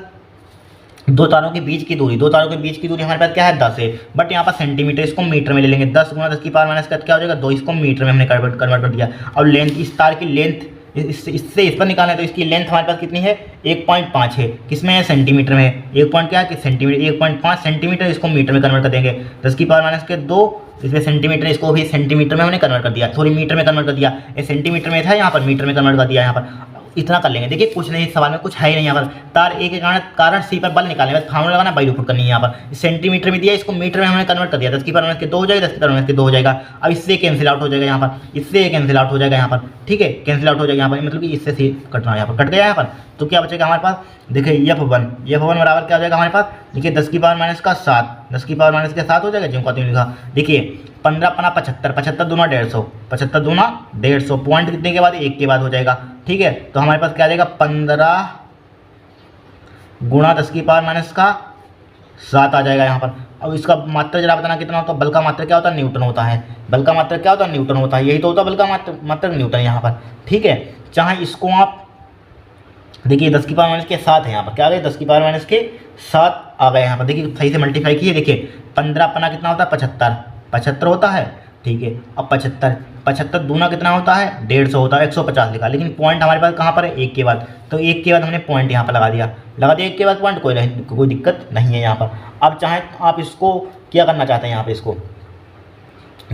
दो तारों के बीच की दूरी। दो तारों के बीच की दूरी हमारे पास क्या है? 10 है, बट यहाँ पर सेंटीमीटर, इसको मीटर में ले लेंगे। 10 गुणा 10 की पावर माइनस का क्या हो जाएगा? 2, इसको मीटर में हमने कन्वर्ट कर दिया। और लेंथ, इस तार की लेंथ इससे इस पर निकालना है तो इसकी लेंथ हमारे पास कितनी है? 1.5 है। किसमें है? सेंटीमीटर में है। 1 पॉइंट क्या है कि सेंटीमीटर, 1.5 सेंटीमीटर, इसको मीटर में कन्वर्ट कर देंगे। 10 की पावर माइनस के 2, इसमें सेंटीमीटर, इसको भी सेंटीमीटर में हमने कन्वर्ट कर दिया, सॉरी मीटर में कन्वर्ट कर दिया। ये सेंटीमीटर में था, यहाँ पर मीटर में कन्वर्ट कर दिया। यहाँ पर इतना कर लेंगे। देखिए कुछ नहीं, इस सवाल में कुछ है ही नहीं। यहाँ पर तार ए के कारण सी पर बल निकालने बस फार्मूला लगाना, वैल्यू पुट करनी है। यहाँ पर सेंटीमीटर में दिया, इसको मीटर में हमने कन्वर्ट कर दिया। 10 की पावर माइनस के 2 हो जाएगा, 10 की पावर माइनस के 2 हो जाएगा। अब इससे कैंसिल आउट हो जाएगा यहाँ पर, इससे कैंसिल आउट हो जाएगा यहाँ पर, ठीक है। कैंसिल आउट हो जाएगा यहाँ पर, मतलब कि इससे सी कटना, यहाँ पर कट गया यहाँ पर। तो क्या बचेगा हमारे पास? देखिए F1 बराबर क्या हो जाएगा हमारे पास? देखिए 10 की पावर माइनस का 7, 10 की पावर माइनस के 7 हो जाएगा, जो का लिखा। देखिए 15 पना 75, 75 दूना 150, 75 दूना 150, पॉइंट कितने के बाद? 1 के बाद हो जाएगा, ठीक है। तो हमारे पास क्या आ जाएगा? 15 गुणा 10 की पावर माइनस का 7 आ जाएगा यहाँ पर। अब इसका मात्रा जरा बताना कितना होता है? बल का मात्रा क्या होता है? न्यूटन होता है। बल का मात्रा क्या होता है? न्यूटन होता है। यही तो होता है बल का मात्रा न्यूटन यहाँ पर, ठीक है। चाहे इसको आप देखिए 10 की पावर माइनस के 7 है यहाँ पर, क्या आ गए? 10 की पावर माइनस के 7 आ गए यहाँ पर। देखिए सही से मल्टीप्लाई किए, देखिए 15 अपना कितना होता है? 75 होता है, ठीक है। अब 75 दूना कितना होता है? 150 होता है, 150 लिखा। लेकिन पॉइंट हमारे पास कहाँ पर है? 1 के बाद, तो 1 के बाद हमने पॉइंट यहाँ पर लगा दिया 1 के बाद पॉइंट, कोई दिक्कत नहीं है यहाँ पर। अब चाहे आप इसको क्या करना चाहते हैं यहाँ पर, इसको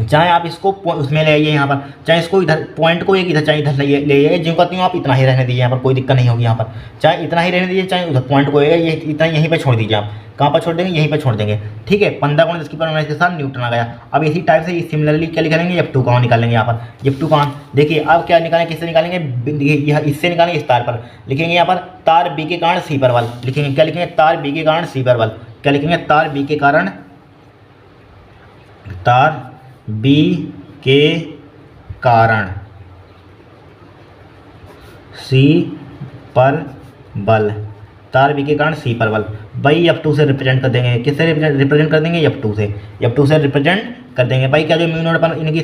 चाहे आप इसको उसमें ले आइए यहाँ पर, चाहे इसको इधर पॉइंट को एक इधर चाहे इधर ले आइए, जो कहती हूँ आप इतना ही रहने दीजिए यहाँ पर, कोई दिक्कत नहीं होगी यहाँ पर। चाहे इतना ही रहने दीजिए, चाहे उधर पॉइंट को ये इतना यहीं पे छोड़ दीजिए आप। कहाँ पर छोड़ देंगे? यहीं पर छोड़ देंगे, ठीक है। 15 गुणा 10 की पावर माइनस के साथ न्यूटन आ गया। अब इसी टाइप से सिमिलरली क्या निकालेंगे? F2 का मान निकालेंगे यहाँ पर। F2 का मान देखिए अब क्या निकालेंगे, किससे निकालेंगे? इससे निकालेंगे, इस तार पर लिखेंगे। यहाँ पर तार B के कारण C पर बल लिखेंगे। क्या लिखेंगे? तार B के कारण C पर बल। क्या लिखेंगे? तार B के कारण, तार B के कारण C पर बल, तार B के कारण C पर बल भाई F2 से रिप्रेजेंट कर देंगे। किससे रिप्रेजेंट कर देंगे? F2 से। F2 से रिप्रेजेंट कर देंगे भाई। क्या जो म्यू नोट पर इनकी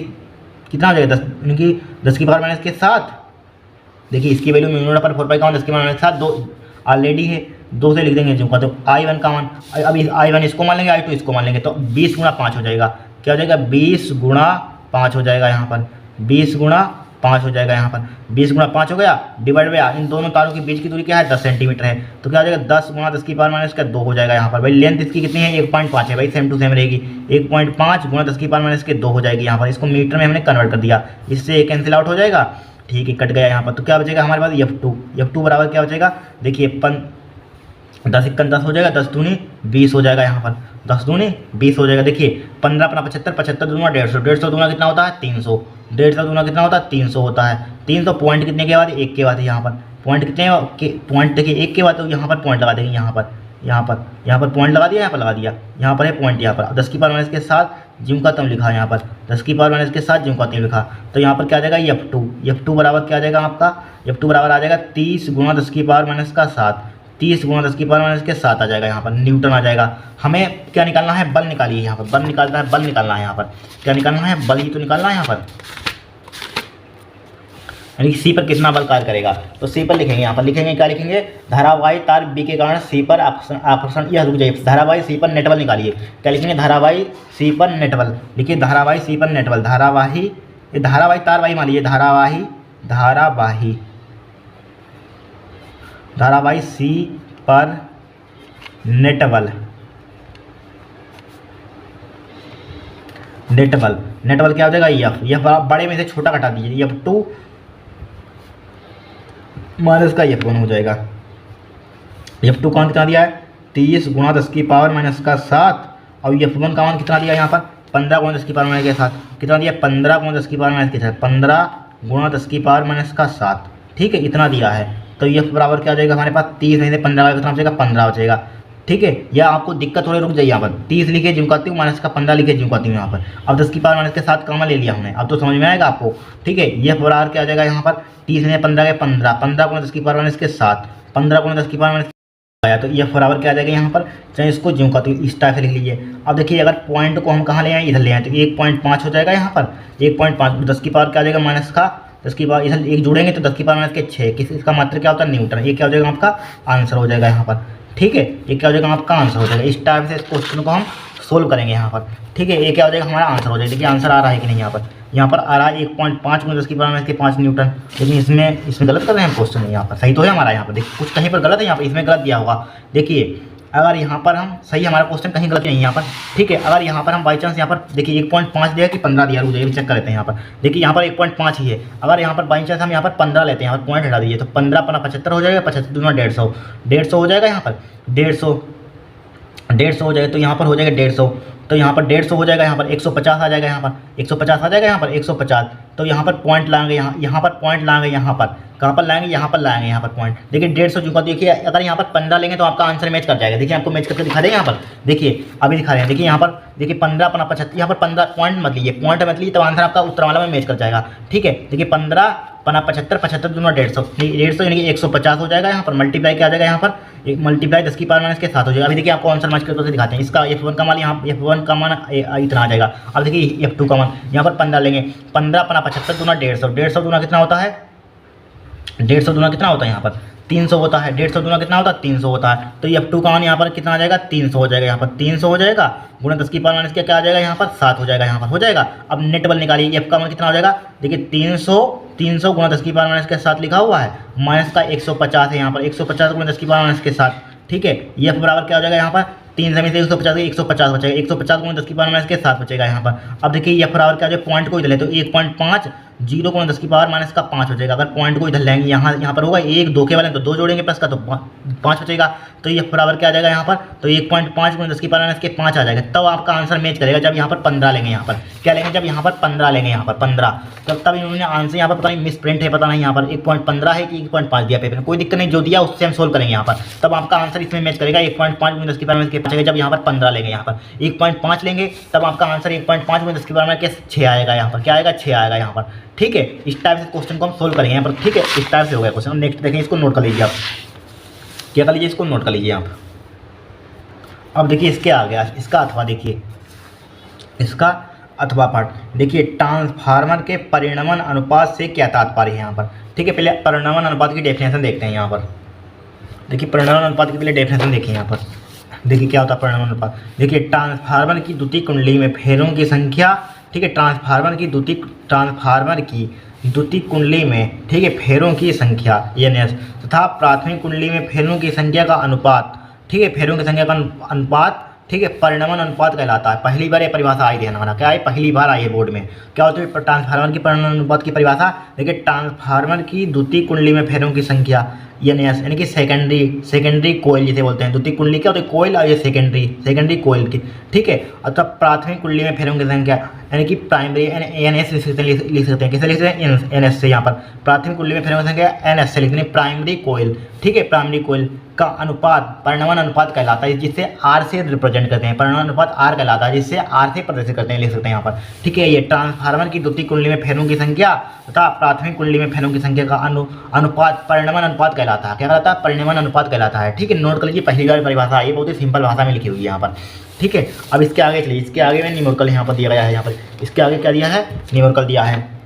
कितना हो जाएगा? 10, इनकी 10 की पावर माइनस के 7। देखिए इसकी वैल्यू म्यू नोट पर 4 पाई का 10 की पावर माइनस के 7 2 ऑलरेडी है, 2 से लिख देंगे जो का। तो I1 का मान, अब I1 इसको मान लेंगे, I2 इसको मान लेंगे, तो 20 गुणा 5 हो जाएगा। क्या हो जाएगा? 20 गुणा 5 हो जाएगा यहाँ पर, 20 गुणा 5 हो जाएगा यहाँ पर। 20 गुणा 5 हो गया, डिवाइड बाई इन दोनों तारों के बीच की दूरी क्या है? 10 सेंटीमीटर है। तो क्या हो जाएगा? 10 गुणा 10 की पावर माइनस का 2 हो जाएगा यहाँ पर भाई। लेंथ इसकी कितनी है? 1.5 है भाई, सेम टू सेम रहेगी। 1.5 गुणा 10 की पावर माइनस के 2 हो जाएगी यहाँ पर। इसको मीटर में हमने कन्वर्ट कर दिया, इससे कैंसिल आउट हो जाएगा, ठीक है, कट गया यहाँ पर। तो क्या बचेगा हमारे पास? F2 बराबर क्या बचेगा? देखिए 10 × 10 हो जाएगा, 10 दूनी 20 हो जाएगा यहाँ पर, 10 दूनी 20 हो जाएगा। देखिए 15 अपना 75, 75 दूना 150, 150 दूना कितना होता है? 300, 150 दूना कितना होता है? 300 होता है। 300 पॉइंट कितने के बाद? 1 के बाद है यहाँ पर। पॉइंट कितने के? पॉइंट देखिए 1 के बाद, तो यहाँ पर पॉइंट लगा देंगे, यहाँ पर पॉइंट लगा दिया, यहाँ पर लगा दिया, यहाँ पर है पॉइंट। यहाँ पर 10 की पावर माइनस के 7 ज्यों का त्यों लिखा है यहाँ पर, 10 की पावर माइनस के 7 ज्यों का त्यों लिखा। तो यहाँ पर क्या आ जाएगा? F2 बराबर क्या आ जाएगा आपका? F2 बराबर आ जाएगा 30 गुणा 10 की पावर माइनस का 7, 30 गुणा 10 की पावर माइनस के 7 आ जाएगा यहाँ पर, न्यूटन आ जाएगा। हमें क्या निकालना है? बल निकालिए यहाँ पर, बल निकालना है, बल निकालना है यहाँ पर। क्या निकालना है? बल ही तो निकालना है यहाँ पर, यानी सी पर कितना बल कार्य करेगा। तो सी पर लिखेंगे, यहाँ पर लिखेंगे, क्या लिखेंगे? धारावाही तार बी के कारण सी पर आकर्षण, यह रुक जाइए, धारावाही सी पर नेट बल निकालिए। क्या लिखेंगे? धारावाही सी पर नेट बल लिखिए, धारावाही सी पर नेट बल, धारावाही तार वाही मान लीजिए, धारावाही सी पर नेट बल, नेट बल क्या हो जाएगा, एफ बड़े में से छोटा घटा दीजिए, F2 माइनस का F1 हो जाएगा। F2 का मान कितना दिया है 30 गुणा 10 की पावर माइनस का 7, और F1 का मान कितना दिया यहाँ पर 15 गुणा 10 की पावर माइनस के 7, कितना दिया 15 गुणा 10 की पावर माइनस के 7, 15 गुणा 10 की पावर माइनस का 7, ठीक है, इतना दिया है। तो F बराबर क्या हो जाएगा हमारे पास 30 में से 15 का कितना बचेगा 15 बचेगा, ठीक है। या आपको दिक्कत थोड़ी रुक जाइए, यहाँ पर 30 लिखे जिमकाती हूँ माइनस का 15 लिखे जिमकाती हूँ यहाँ पर। अब 10 की पावर माइनस के 7 कॉमन ले लिया हमने, अब तो समझ में आएगा आपको, ठीक है। F बराबर क्या आ जाएगा यहाँ पर 30 में 15 के 15, 15 गुणा 10 की पावर माइनस के 7, 15 गुणा 10 की पावर माइनस आया, तो F बराबर क्या आ जाएगा यहाँ पर, चाहे इसको ज्यों का तो इस टाइप से लिख लीजिए। अब देखिए अगर पॉइंट को हम कहाँ ले आए, इधर ले आए, तो 1.5 हो जाएगा यहाँ पर, 1.5 10 की पावर क्या आ जाएगा माइनस का 10 की पावर, इधर एक जुड़ेंगे तो 10 की पावर माइनस के 6, किस इसका मात्र क्या होता है न्यूटन, ये क्या हो जाएगा आपका आंसर हो जाएगा यहाँ पर, ठीक है। ये क्या हो जाएगा आपका आंसर हो जाएगा। इस टाइप से इस क्वेश्चन को हम सोल्व करेंगे यहाँ पर, ठीक है। ये क्या हो जाएगा हमारा आंसर हो जाएगा। देखिए आंसर आ रहा है कि नहीं, यहाँ पर आ रहा है 1.5 गुणा 10 की पावर माइनस के 5 न्यूटन, लेकिन इसमें गलत कर रहे हैं क्वेश्चन, यहाँ पर सही तो है हमारा, यहाँ पर देखिए कुछ कहीं पर गलत है, यहाँ पर इसमें गलत दिया होगा। देखिए अगर यहाँ पर हम सही, हमारा क्वेश्चन कहीं गलत नहीं है यहाँ पर, ठीक है। अगर यहाँ पर हम बाई चांस यहाँ पर देखिए 1.5 दिया कि 15 दिया, रुक जाइए चेक कर लेते हैं यहाँ पर। देखिए यहाँ पर 1.5 ही है, अगर यहाँ पर बाई चांस हम यहाँ पर 15 लेते हैं, यहाँ पर पॉइंट हटा दीजिए, तो 15 अपना 75 हो जाएगा, 75 दूना 150, 150 हो जाएगा यहाँ पर, 150 हो जाएगा, तो यहाँ पर हो जाएगा 150, तो यहाँ पर 150 हो जाएगा, यहाँ पर 150 आ जाएगा, यहाँ पर 150 आ जाएगा, यहाँ पर 150, तो यहाँ पर पॉइंट लाएंगे, यहाँ पर पॉइंट लाएंगे, यहाँ पर कहाँ पर लाएंगे, यहाँ पर लाएंगे, यहाँ पर पॉइंट। देखिए 150 जो का, देखिए अगर यहाँ पर 15 लेंगे तो आपका आंसर मैच कर जाएगा। देखिए आपको मैच करके दिखा देंगे यहाँ पर, देखिए अभी दिखा रहे हैं, देखिए यहाँ पर देखिए 15 अपना 75, यहाँ पर 15 पॉइंट मत लीजिए, पॉइंट मत लीजिए, तो आंसर आपका उत्तर वाला में मैच कर जाएगा, ठीक है। देखिए 15 अपना 75, 75 दूना 150 यानी कि 150 हो जाएगा, यहाँ पर मल्टीप्लाई क्या आ जाएगा, यहाँ पर एक मल्टीप्लाई 10 की पावर माइनस के 7 हो जाएगा। अभी देखिए आपको आंसर मैच करके दिखाते हैं। इसका F1 का मान, यहाँ F1 का मान इतना आ जाएगा। अब देखिए F2 का मान, यहाँ पर 15 लेंगे, 15 अपना 75 दूना 150, 150 दूना कितना होता है, 150 दूना कितना होता है, यहाँ पर 300 होता है, 150 दूना कितना होता है 300 होता है, तो F2 का मान यहाँ पर कितना आ जाएगा 300 हो जाएगा, यहाँ पर 300 हो जाएगा, गुणा 10 की पावर माइनस क्या आ जाएगा, यहाँ पर 7 हो जाएगा, यहाँ पर हो जाएगा। अब नेट बल निकालिए, F का मान कितना हो जाएगा, देखिए 300 गुणा 10 की पावर माइनस के 7 लिखा हुआ है, माइनस का 150 है, यहाँ पर 150 गुणा 10 की पावर माइनस के 7, ठीक है। F बराबर क्या हो जाएगा, यहाँ पर 3 समय से 150 बचेगा, 150 गुणा 10 की पावर माइनस के 7 बचेगा यहाँ पर। अब देखिए F बराबर क्या हो जाएगा, पॉइंट को इधर ले तो 1.5 0 गुणा 10 की पावर माइनस का 5 हो जाएगा। अगर पॉइंट को इधर लेंगे, यहाँ पर होगा 1 2 के वाले तो 2 जोड़ेंगे प्लस का, तो 5 बचेगा, तो F बराबर क्या आ जाएगा यहाँ पर, तो 1.5 गुणा 10 की पावर माइनस के 5 आ जाएगा। तब आपका आंसर मैच करेगा जब यहाँ पर 15 लेंगे, यहाँ पर क्या लेंगे, जब यहाँ पर 15 लेंगे, यहाँ पर 15, तब इन्होंने आंसर यहाँ पर पता नहीं मिस प्रिंट है, पता नहीं यहाँ पर 1.15 है कि 1.5 दिया पेपर में, कोई दिक्कत नहीं, जो दिया उससे हम सोल्व करेंगे यहाँ पर, तब आपका आंसर इसमें मैच करेगा। 1.5 गुणा 10 की पावर माइनस के 5 जब यहाँ पर 15 लेंगे, यहाँ पर 1.5 लेंगे, तब आपका आंसर 1.5 गुणा 10 की पावर माइनस के 6 आएगा, यहाँ पर क्या आएगा 6 आएगा यहाँ पर, ठीक है। इस टाइप से क्वेश्चन को हम सोल्व करेंगे यहाँ पर, ठीक है। इस टाइप से हो गया क्वेश्चन। नेक्स्ट देखें, इसको नोट कर लीजिए आप, क्या कर लीजिए, इसको नोट कर लीजिए आप। अब देखिए इसके आ गया इसका अथवा, देखिए इसका अथवा पार्ट, देखिए ट्रांसफार्मर के परिणमन अनुपात से क्या तात्पर्य है यहाँ पर, ठीक है। पहले परिणमन अनुपात की डेफिनेशन देखते हैं यहाँ पर। देखिए परिणमन अनुपात की पहले डेफिनेशन देखिए यहाँ पर, देखिए क्या होता है परिणमन अनुपात। देखिए ट्रांसफार्मर की द्वितीय कुंडली में फेरों की संख्या, ठीक है, ट्रांसफार्मर की द्वितीय कुंडली में, ठीक है, फेरों की संख्या NS तथा प्राथमिक कुंडली में फेरों की संख्या का अनुपात, ठीक है, फेरों की संख्या का अनुपात, ठीक है, परिणमन अनुपात कहलाता है। पहली बार ये परिभाषा आई थी हमारा, क्या है, पहली बार आई है बोर्ड में। क्या होती है ट्रांसफार्मर की परिणमन अनुपात की परिभाषा, देखिए ट्रांसफार्मर की द्वितीय कुंडली में फेरों की संख्या NS यानी कि सेकेंडरी कोयल जिसे बोलते हैं। द्वितीय कुंडली क्या होती है, कोयल, और ये सेकेंडरी कोयल की, ठीक है। अतः प्राथमिक कुंडली में फेरों की संख्या यानी कि प्राइमरी NS लिख सकते हैं, किसे लिख सकते हैं NS से, यहाँ पर प्राथमिक कुंडली में फेरों की संख्या NS से लिखते हैं, प्राइमरी कोयल, ठीक है, प्राइमरी कोयल का अनुपात परिणमन अनुपात कहलाता है, जिससे R से रिप्रेजेंट करते हैं, परिणमन अनुपात R कहलाता है, जिससे R से प्रदर्शित करते हैं, लिख सकते हैं यहाँ पर, ठीक है। ये ट्रांसफार्मर की द्वितीय कुंडली में फेरों की संख्या तथा प्राथमिक कुंडली में फेरों की संख्या का अनुपात परिणमन अनुपात कहलाता है, क्या कहलाता है, परिणमन अनुपात कहलाता है, ठीक है। नोट कर लीजिए, पहली बार परिभाषा ये बहुत ही सिंपल भाषा में लिखी हुई है यहाँ पर, ठीक है। अब इसके आगे चलिए, इसके आगे में न्यूमेरिकल यहाँ पर दिया गया है, यहाँ पर इसके आगे क्या दिया है, न्यूमेरिकल दिया है।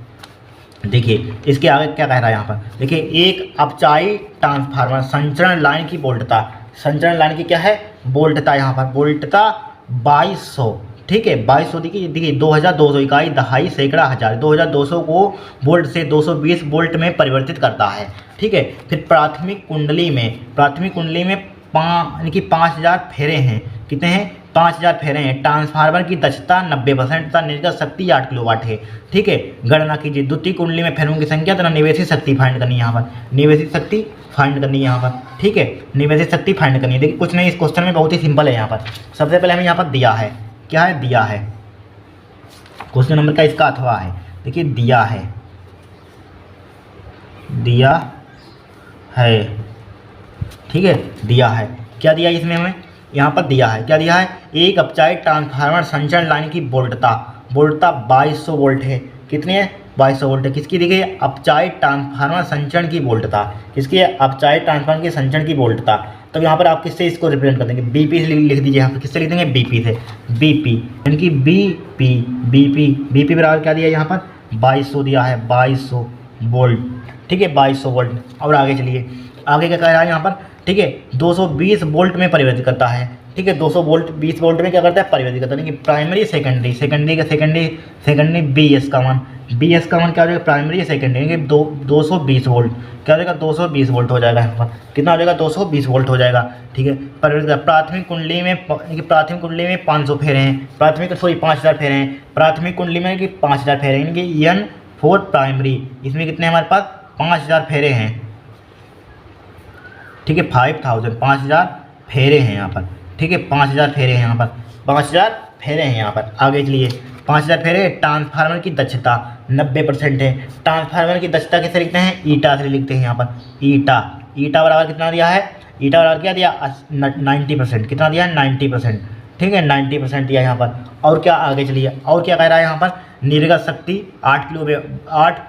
देखिए इसके आगे क्या कह रहा है यहाँ पर, देखिए एक अपचाई ट्रांसफार्मर संचरण लाइन की वोल्टता, संचरण लाइन की क्या है वोल्टता, यहाँ पर वोल्टता 2200, ठीक है, 2200 देखिए 2200 इकाई दहाई सैकड़ा हज़ार, 2200 को वोल्ट से 220 वोल्ट में परिवर्तित करता है, ठीक है। फिर प्राथमिक कुंडली में यानी कि 5000 फेरे हैं। कितने हैं? 5000 फेरे हैं। ट्रांसफार्मर की दक्षता 90% तथा निर्गत शक्ति 8 किलोवाट है। ठीक है, गणना कीजिए द्वितीय कुंडली में फेरों की संख्या तथा निवेशित शक्ति फाइंड करनी है यहाँ पर। निवेशित शक्ति फाइंड करनी है यहाँ पर। ठीक है, निवेशित शक्ति फाइंड करनी है। देखिए कुछ नहीं, इस क्वेश्चन में बहुत ही सिंपल है। यहाँ पर सबसे पहले हमें यहाँ पर दिया है, क्या है? दिया है। क्वेश्चन नंबर का इसका अथवा है। देखिए दिया है, दिया है। ठीक है, दिया है। क्या दिया इसमें हमें? यहाँ पर दिया है, क्या दिया है? एक अपचायी ट्रांसफार्मर संचरण लाइन की वोल्टता 2200 वोल्ट है। कितनी है? 2200 वोल्ट है। किसकी दी गई है? अपचायी ट्रांसफार्मर संचरण की वोल्टता। किसकी है? अपचायी ट्रांसफार्मर की संचरण की वोल्टता। तो यहाँ पर आप किससे इसको रिप्रेजेंट कर देंगे? बीपी से लिख दीजिए। यहाँ पर किससे लिख देंगे? बीपी से। बीपी यानी कि बीपी बराबर क्या दिया है यहाँ पर? 2200 दिया है, 2200 वोल्ट। ठीक है, 2200 वोल्ट। और आगे चलिए, आगे क्या कह रहा है यहाँ पर? ठीक है, 220 वोल्ट में परिवर्तित करता है। ठीक है, 200 वोल्ट 20 वोल्ट में क्या करता है? परिवर्तित करता है। कि प्राइमरी सेकेंडरी बीएस का मान, बीएस का मान क्या हो जाएगा? प्राइमरी सेकेंडरी कि 220 वोल्ट क्या हो जाएगा? 220 वोल्ट हो जाएगा यहाँ पर। कितना हो जाएगा? 220 वोल्ट हो जाएगा। ठीक है, परिवर्तित। प्राथमिक कुंडली में 500 फेरे हैं। 5000 फेरे हैं। प्राथमिक कुंडली में कि 5000 फेरे हैं। कि N4 प्राइमरी, इसमें कितने हमारे पास? 5000 फेरे हैं। ठीक है, 5000 फेरे हैं यहाँ पर। ठीक है, 5000 फेरे हैं यहाँ पर, 5000 फेरे हैं यहाँ पर। आगे चलिए, 5000 फेरे। ट्रांसफार्मर की दक्षता 90% है। ट्रांसफार्मर की दक्षता कैसे लिखते हैं? ईटा से लिखते हैं यहाँ पर। ईटा बराबर कितना दिया है? ईटा बराबर क्या दिया? 90%। कितना दिया है? 90%। ठीक है, 90% दिया यहाँ पर। और क्या? आगे चलिए, और क्या कह रहा है यहाँ पर? निर्गत शक्ति 8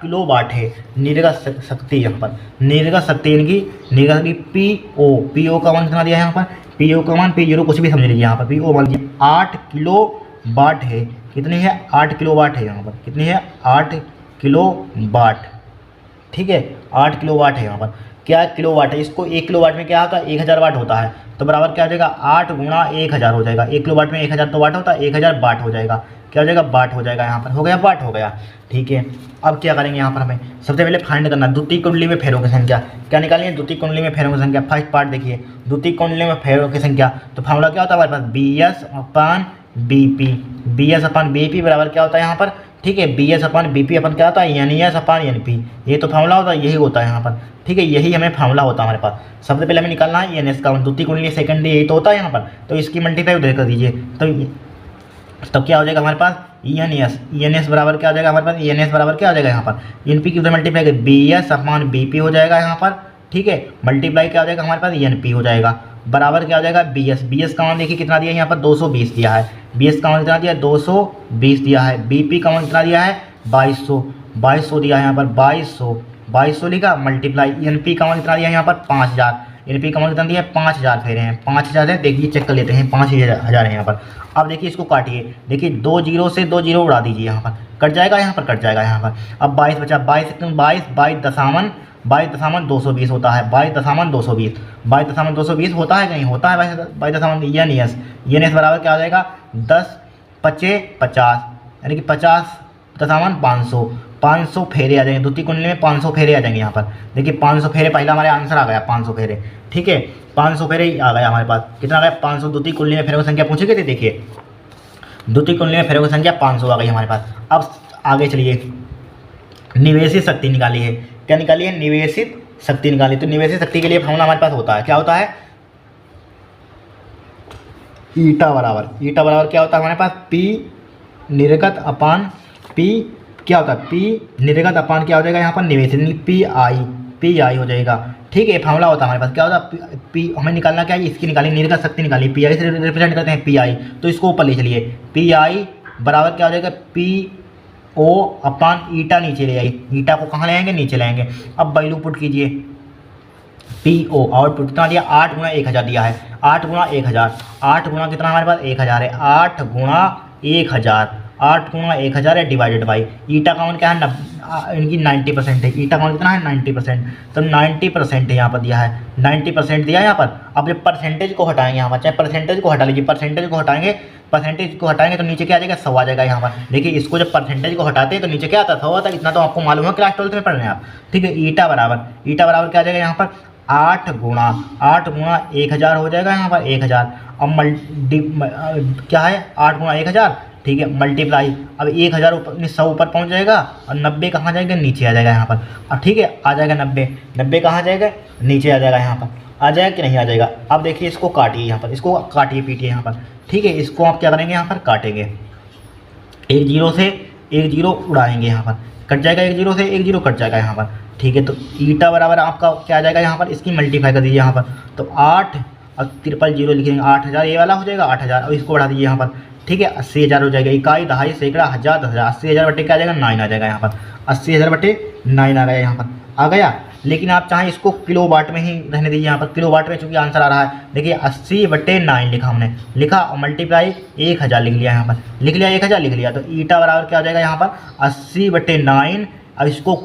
किलोवाट है। निर्गत शक्ति यहाँ पर, निर्गत शक्ति यानी कि निर्गत की पीओ का मान कितना दिया है यहाँ पर? पीओ का मान, पी0 कुछ भी समझ लीजिए यहाँ पर। पीओ मान लीजिए 8 किलोवाट है। कितनी है? 8 किलोवाट है यहाँ पर। कितनी है? 8 किलोवाट। ठीक है, 8 किलोवाट है यहाँ पर। क्या किलोवाट है? इसको 1 किलोवाट में क्या होता है? 1000 वाट होता है। तो बराबर क्या हो जाएगा? 8 गुणा 1000 हो जाएगा। 1 किलोवाट में 1000 तो वाट होता है, 1000 वाट हो जाएगा। क्या हो जाएगा? वाट हो जाएगा यहाँ पर। हो गया, वाट हो गया। ठीक है, अब क्या करेंगे यहाँ पर? हमें सबसे पहले फाइंड करना द्वितीय कुंडली में फेरों की संख्या। क्या निकालनी है? द्वितीय कुंडली में फेरों की संख्या। फर्स्ट पार्ट देखिए, द्वितीय कुंडली में फेरों की संख्या। तो फार्मूला क्या होता है हमारे पास? BS/BP। BS/BP बराबर क्या होता है यहाँ पर? ठीक है, BS/BP अपन क्या होता है? NS/NP। ये तो फार्मूला होता है, यही होता है यहाँ पर। ठीक है, यही हमें फार्मूला होता है हमारे पास। सबसे पहले हमें निकालना है NS का, द्वितीय कुंडली सेकेंडरी, यही तो होता है यहाँ पर। तो इसकी मल्टीप्लाई उधर कर दीजिए। तो क्या हो जाएगा हमारे पास? ENS बराबर क्या हो जाएगा हमारे पास? ENS बराबर क्या हो जाएगा यहाँ पर? NP की उधर मल्टीप्लाई कर BS/BP हो जाएगा यहाँ पर। ठीक है, मल्टीप्लाई क्या हो जाएगा हमारे पास? NP हो जाएगा। बराबर क्या हो जाएगा? BS का मान देखिए कितना दिया है यहाँ पर? 220 दिया है। BS का मान कितना दिया है? 220 दिया है। BP का मान कितना दिया है? 2200 दिया है यहाँ पर। 2200 लिखा, मल्टीप्लाई NP का मान कितना दिया है यहाँ पर? 5000। NP का मान कितना दिया है? 5000 फेरे हैं। 5000 है, देखिए चेक कर लेते हैं। 5000 है यहाँ पर। अब देखिए इसको काटिए। देखिए 2 जीरो से 2 जीरो उड़ा दीजिए, यहाँ पर कट जाएगा, यहाँ पर कट जाएगा यहाँ पर। अब 22 बचा। 22.220 होता है। 22.220 होता है कहीं? होता है 22. ENS बराबर क्या हो जाएगा? 10×5 = 50 यानी कि 50.500 फेरे आ जाएंगे। द्वितीय कुंडली में 500 फेरे आ जाएंगे यहाँ पर। देखिए 500 फेरे, पहला हमारे आंसर आ गया 500 फेरे। ठीक है, 500 फेरे आ गया हमारे पास। कितना आ गया? 500। द्वितीय कुंडली में फेरों की संख्या पूछी गई थी। देखिए द्वितीय कुंडली में फेरों की संख्या 500 आ गई हमारे पास। अब आगे चलिए, निवेशित शक्ति निकाली है। क्या निकाली है? निवेशित शक्ति निकाली। तो निवेशित शक्ति के लिए फॉर्मूला हमारे पास होता है, क्या होता है? ईटा बराबर क्या होता है हमारे पास? P निर्गत अपान P क्या होता है? P निर्गत अपान क्या हो जाएगा यहाँ पर? निवेशित, PI हो जाएगा। ठीक है, फॉर्मूला होता है हमारे पास। क्या होता है? P हमें निकालना क्या है? इसकी निकाली, निर्गत शक्ति निकाली। PI से रिप्रेजेंट करते हैं PI, तो इसको ऊपर ले चलिए। PI बराबर क्या हो जाएगा? PO/, ईटा नीचे ले आइए। ईटा को कहाँ ले आएंगे? नीचे लाएंगे। अब वैल्यू पुट कीजिए। PO आउटपुट कितना दिया? 8 गुणा 1000 दिया है। 8 गुणा 1000, 8 गुणा कितना हमारे पास? 1000 है। 8 गुणा 1000 है, डिवाइडेड बाई ईटा का मान क्या है? इनकी 90% है। ईटा का मान कितना है? 90%। तो 90% यहाँ पर दिया है, 90% दिया है यहाँ पर। अब जब परसेंटेज को हटाएंगे यहाँ पर, चाहे परसेंटेज को हटा लीजिए, परसेंटेज को हटाएंगे तो नीचे क्या आ जाएगा? 100 आ जाएगा यहाँ पर। देखिए इसको जब परसेंटेज को हटाते हैं तो नीचे क्या आता है? 100 आता है। इतना तो आपको मालूम है, क्लास 12th में पढ़ रहे हैं आप। ठीक है, ईटा बराबर क्या आ जाएगा यहाँ पर? 8 गुणा 1000 हो जाएगा यहाँ पर 1000। अब क्या है 8 गुणा 1000, ठीक है, मल्टीप्लाई। अब 1000 ऊपर 100 ऊपर पहुँच जाएगा और 90 कहाँ जाएगा, नीचे आ जाएगा यहाँ पर। अब ठीक है, आ जाएगा 90 कहाँ जाएगा, नीचे आ जाएगा यहाँ पर। आ जाएगा कि नहीं आ जाएगा। अब देखिए इसको काटिए यहाँ पर, इसको काटिए पीटिए यहाँ पर, ठीक है। इसको आप क्या करेंगे यहाँ पर काटेंगे, एक जीरो से एक जीरो उड़ाएंगे यहाँ पर, कट जाएगा, एक जीरो से एक जीरो कट जाएगा यहाँ पर, ठीक है। तो ईटा बराबर आपका क्या आ जाएगा यहाँ पर, इसकी मल्टीप्लाई कर दीजिए यहाँ पर। तो 8 और 000 लिखेंगे, 8000 ये वाला हो जाएगा 8000। और इसको बढ़ा दीजिए यहाँ पर, ठीक है, 80000 हो जाएगा। इकाई, दहाई, सैकड़ा, हजार, 10,000, 80000 बटे क्या आ जाएगा, 9 आ जाएगा यहाँ पर। 80000 बटे 9 आ गया यहाँ पर, आ गया। लेकिन आप चाहें इसको किलोवाट में ही रहने दीजिए यहाँ पर, किलोवाट में चूँकि आंसर आ रहा है। देखिए 80/9 लिखा हमने, लिखा और मल्टीप्लाई 1000 लिख लिया यहाँ पर, लिख लिया 1000 लिख लिया। तो ईटा बराबर क्या आ जाएगा यहाँ पर 80/9। अब इसको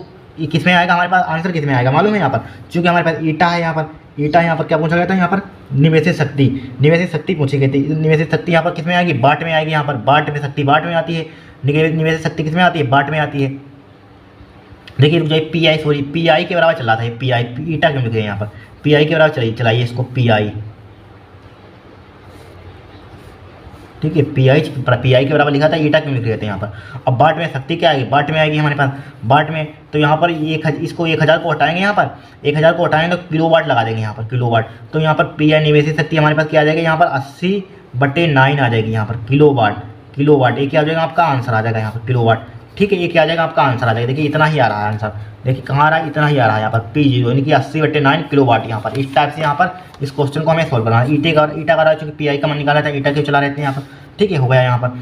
किस में आएगा हमारे पास, आंसर किस में आएगा मालूम है यहाँ पर, चूँकि हमारे पास ईटा है यहाँ पर, ईटा यहाँ पर क्या पूछा गया था, यहाँ पर निवेशित शक्ति पूछी गई थी। निवेशित शक्ति यहाँ पर किस में आएगी, बाट में आएगी यहाँ पर, बाट में शक्ति बाट में आती है। निवेशित शक्ति किस में आती है, बाट में आती है। देखिए रुक जाइए, पी आई के बराबर चल रहा था, पी आई, ईटा क्यों लिख रहे हैं यहाँ पर, पी आई के बराबर चलाइए इसको, पी आई, ठीक है। पी आई के बराबर लिखा था, ईटा क्यों लिख रहे थे यहाँ पर। अब बाट में शक्ति क्या आएगी, बाट में आएगी हमारे पास, बाट में। तो यहाँ पर इसको 1000 को हटाएंगे, यहाँ पर 1000 को हटाएंगे तो किलोवाट लगा देंगे यहाँ पर, किलोवाट। तो यहाँ पर पी आई निवेशित शक्ति हमारे पास क्या आ जाएगा यहाँ पर 80/9 आ जाएगी यहाँ पर, किलोवाट। ये क्या आ जाएगा आपका आंसर आ जाएगा यहाँ पर, किलोवाट, ठीक है। ये क्या आ जाएगा आपका आंसर आ जाएगा। देखिए इतना ही आ रहा है आंसर, देखिए कहाँ आ रहा है, इतना ही आ रहा है यहाँ पर, P0 यानी कि 80/9 किलोवाट यहाँ पर। इस टाइप से यहाँ पर इस क्वेश्चन को हमें सॉल्व करना है। ईटा का रहा है, चूँकि पी आई का मन निकाला था, ईटा क्यों चला रहते हैं यहाँ पर, ठीक है, हो गया यहाँ पर।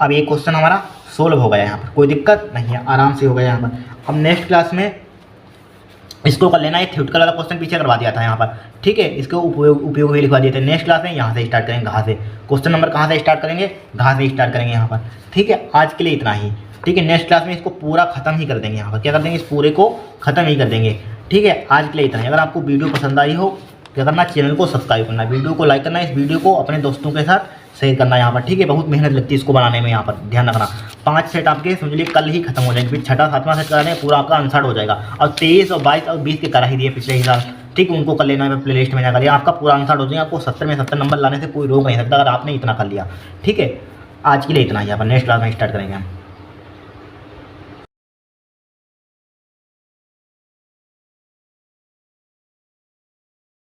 अब ये क्वेश्चन हमारा सोल्व हो गया यहाँ पर, कोई दिक्कत नहीं है, आराम से हो गया यहाँ पर। अब नेक्स्ट क्लास में इसको कर लेना, एक थ्योरेटिकल वाला क्वेश्चन पीछे करवा दिया था यहाँ पर, ठीक है, इसके उपयोग भी लिखवा दिए थे। नेक्स्ट क्लास में यहाँ से स्टार्ट करेंगे, घास से। क्वेश्चन नंबर कहाँ से स्टार्ट करेंगे, घास से स्टार्ट करेंगे यहाँ पर, ठीक है। आज के लिए इतना ही, ठीक है। नेक्स्ट क्लास में इसको पूरा खत्म ही कर देंगे यहाँ पर, क्या कर देंगे, इस पूरे को खत्म ही कर देंगे, ठीक है। आज के लिए इतना ही। अगर आपको वीडियो पसंद आई हो क्या करना, चैनल को सब्सक्राइब करना, वीडियो को लाइक करना, इस वीडियो को अपने दोस्तों के साथ शेयर करना यहाँ पर, ठीक है। बहुत मेहनत लगती है इसको बनाने में, यहाँ पर ध्यान रखना। 5 सेट आपके समझ लीजिए कल ही खत्म हो जाएंगे, फिर 6वां 7वां सेट कराने पूरा आपका आंसर हो जाएगा। और 23 और 22 और 20 के करा ही दिए पिछले ही साल, ठीक है। उनको कर लेना है, प्ले लिस्ट में जाकर आपका पूरा आंसर हो जाएगा। आपको 70 में 70 नंबर लाने से कोई रोक नहीं सकता अगर आपने इतना कर लिया, ठीक है। आज के लिए इतना ही, यहाँ पर नेक्स्ट क्लास में स्टार्ट करेंगे हम।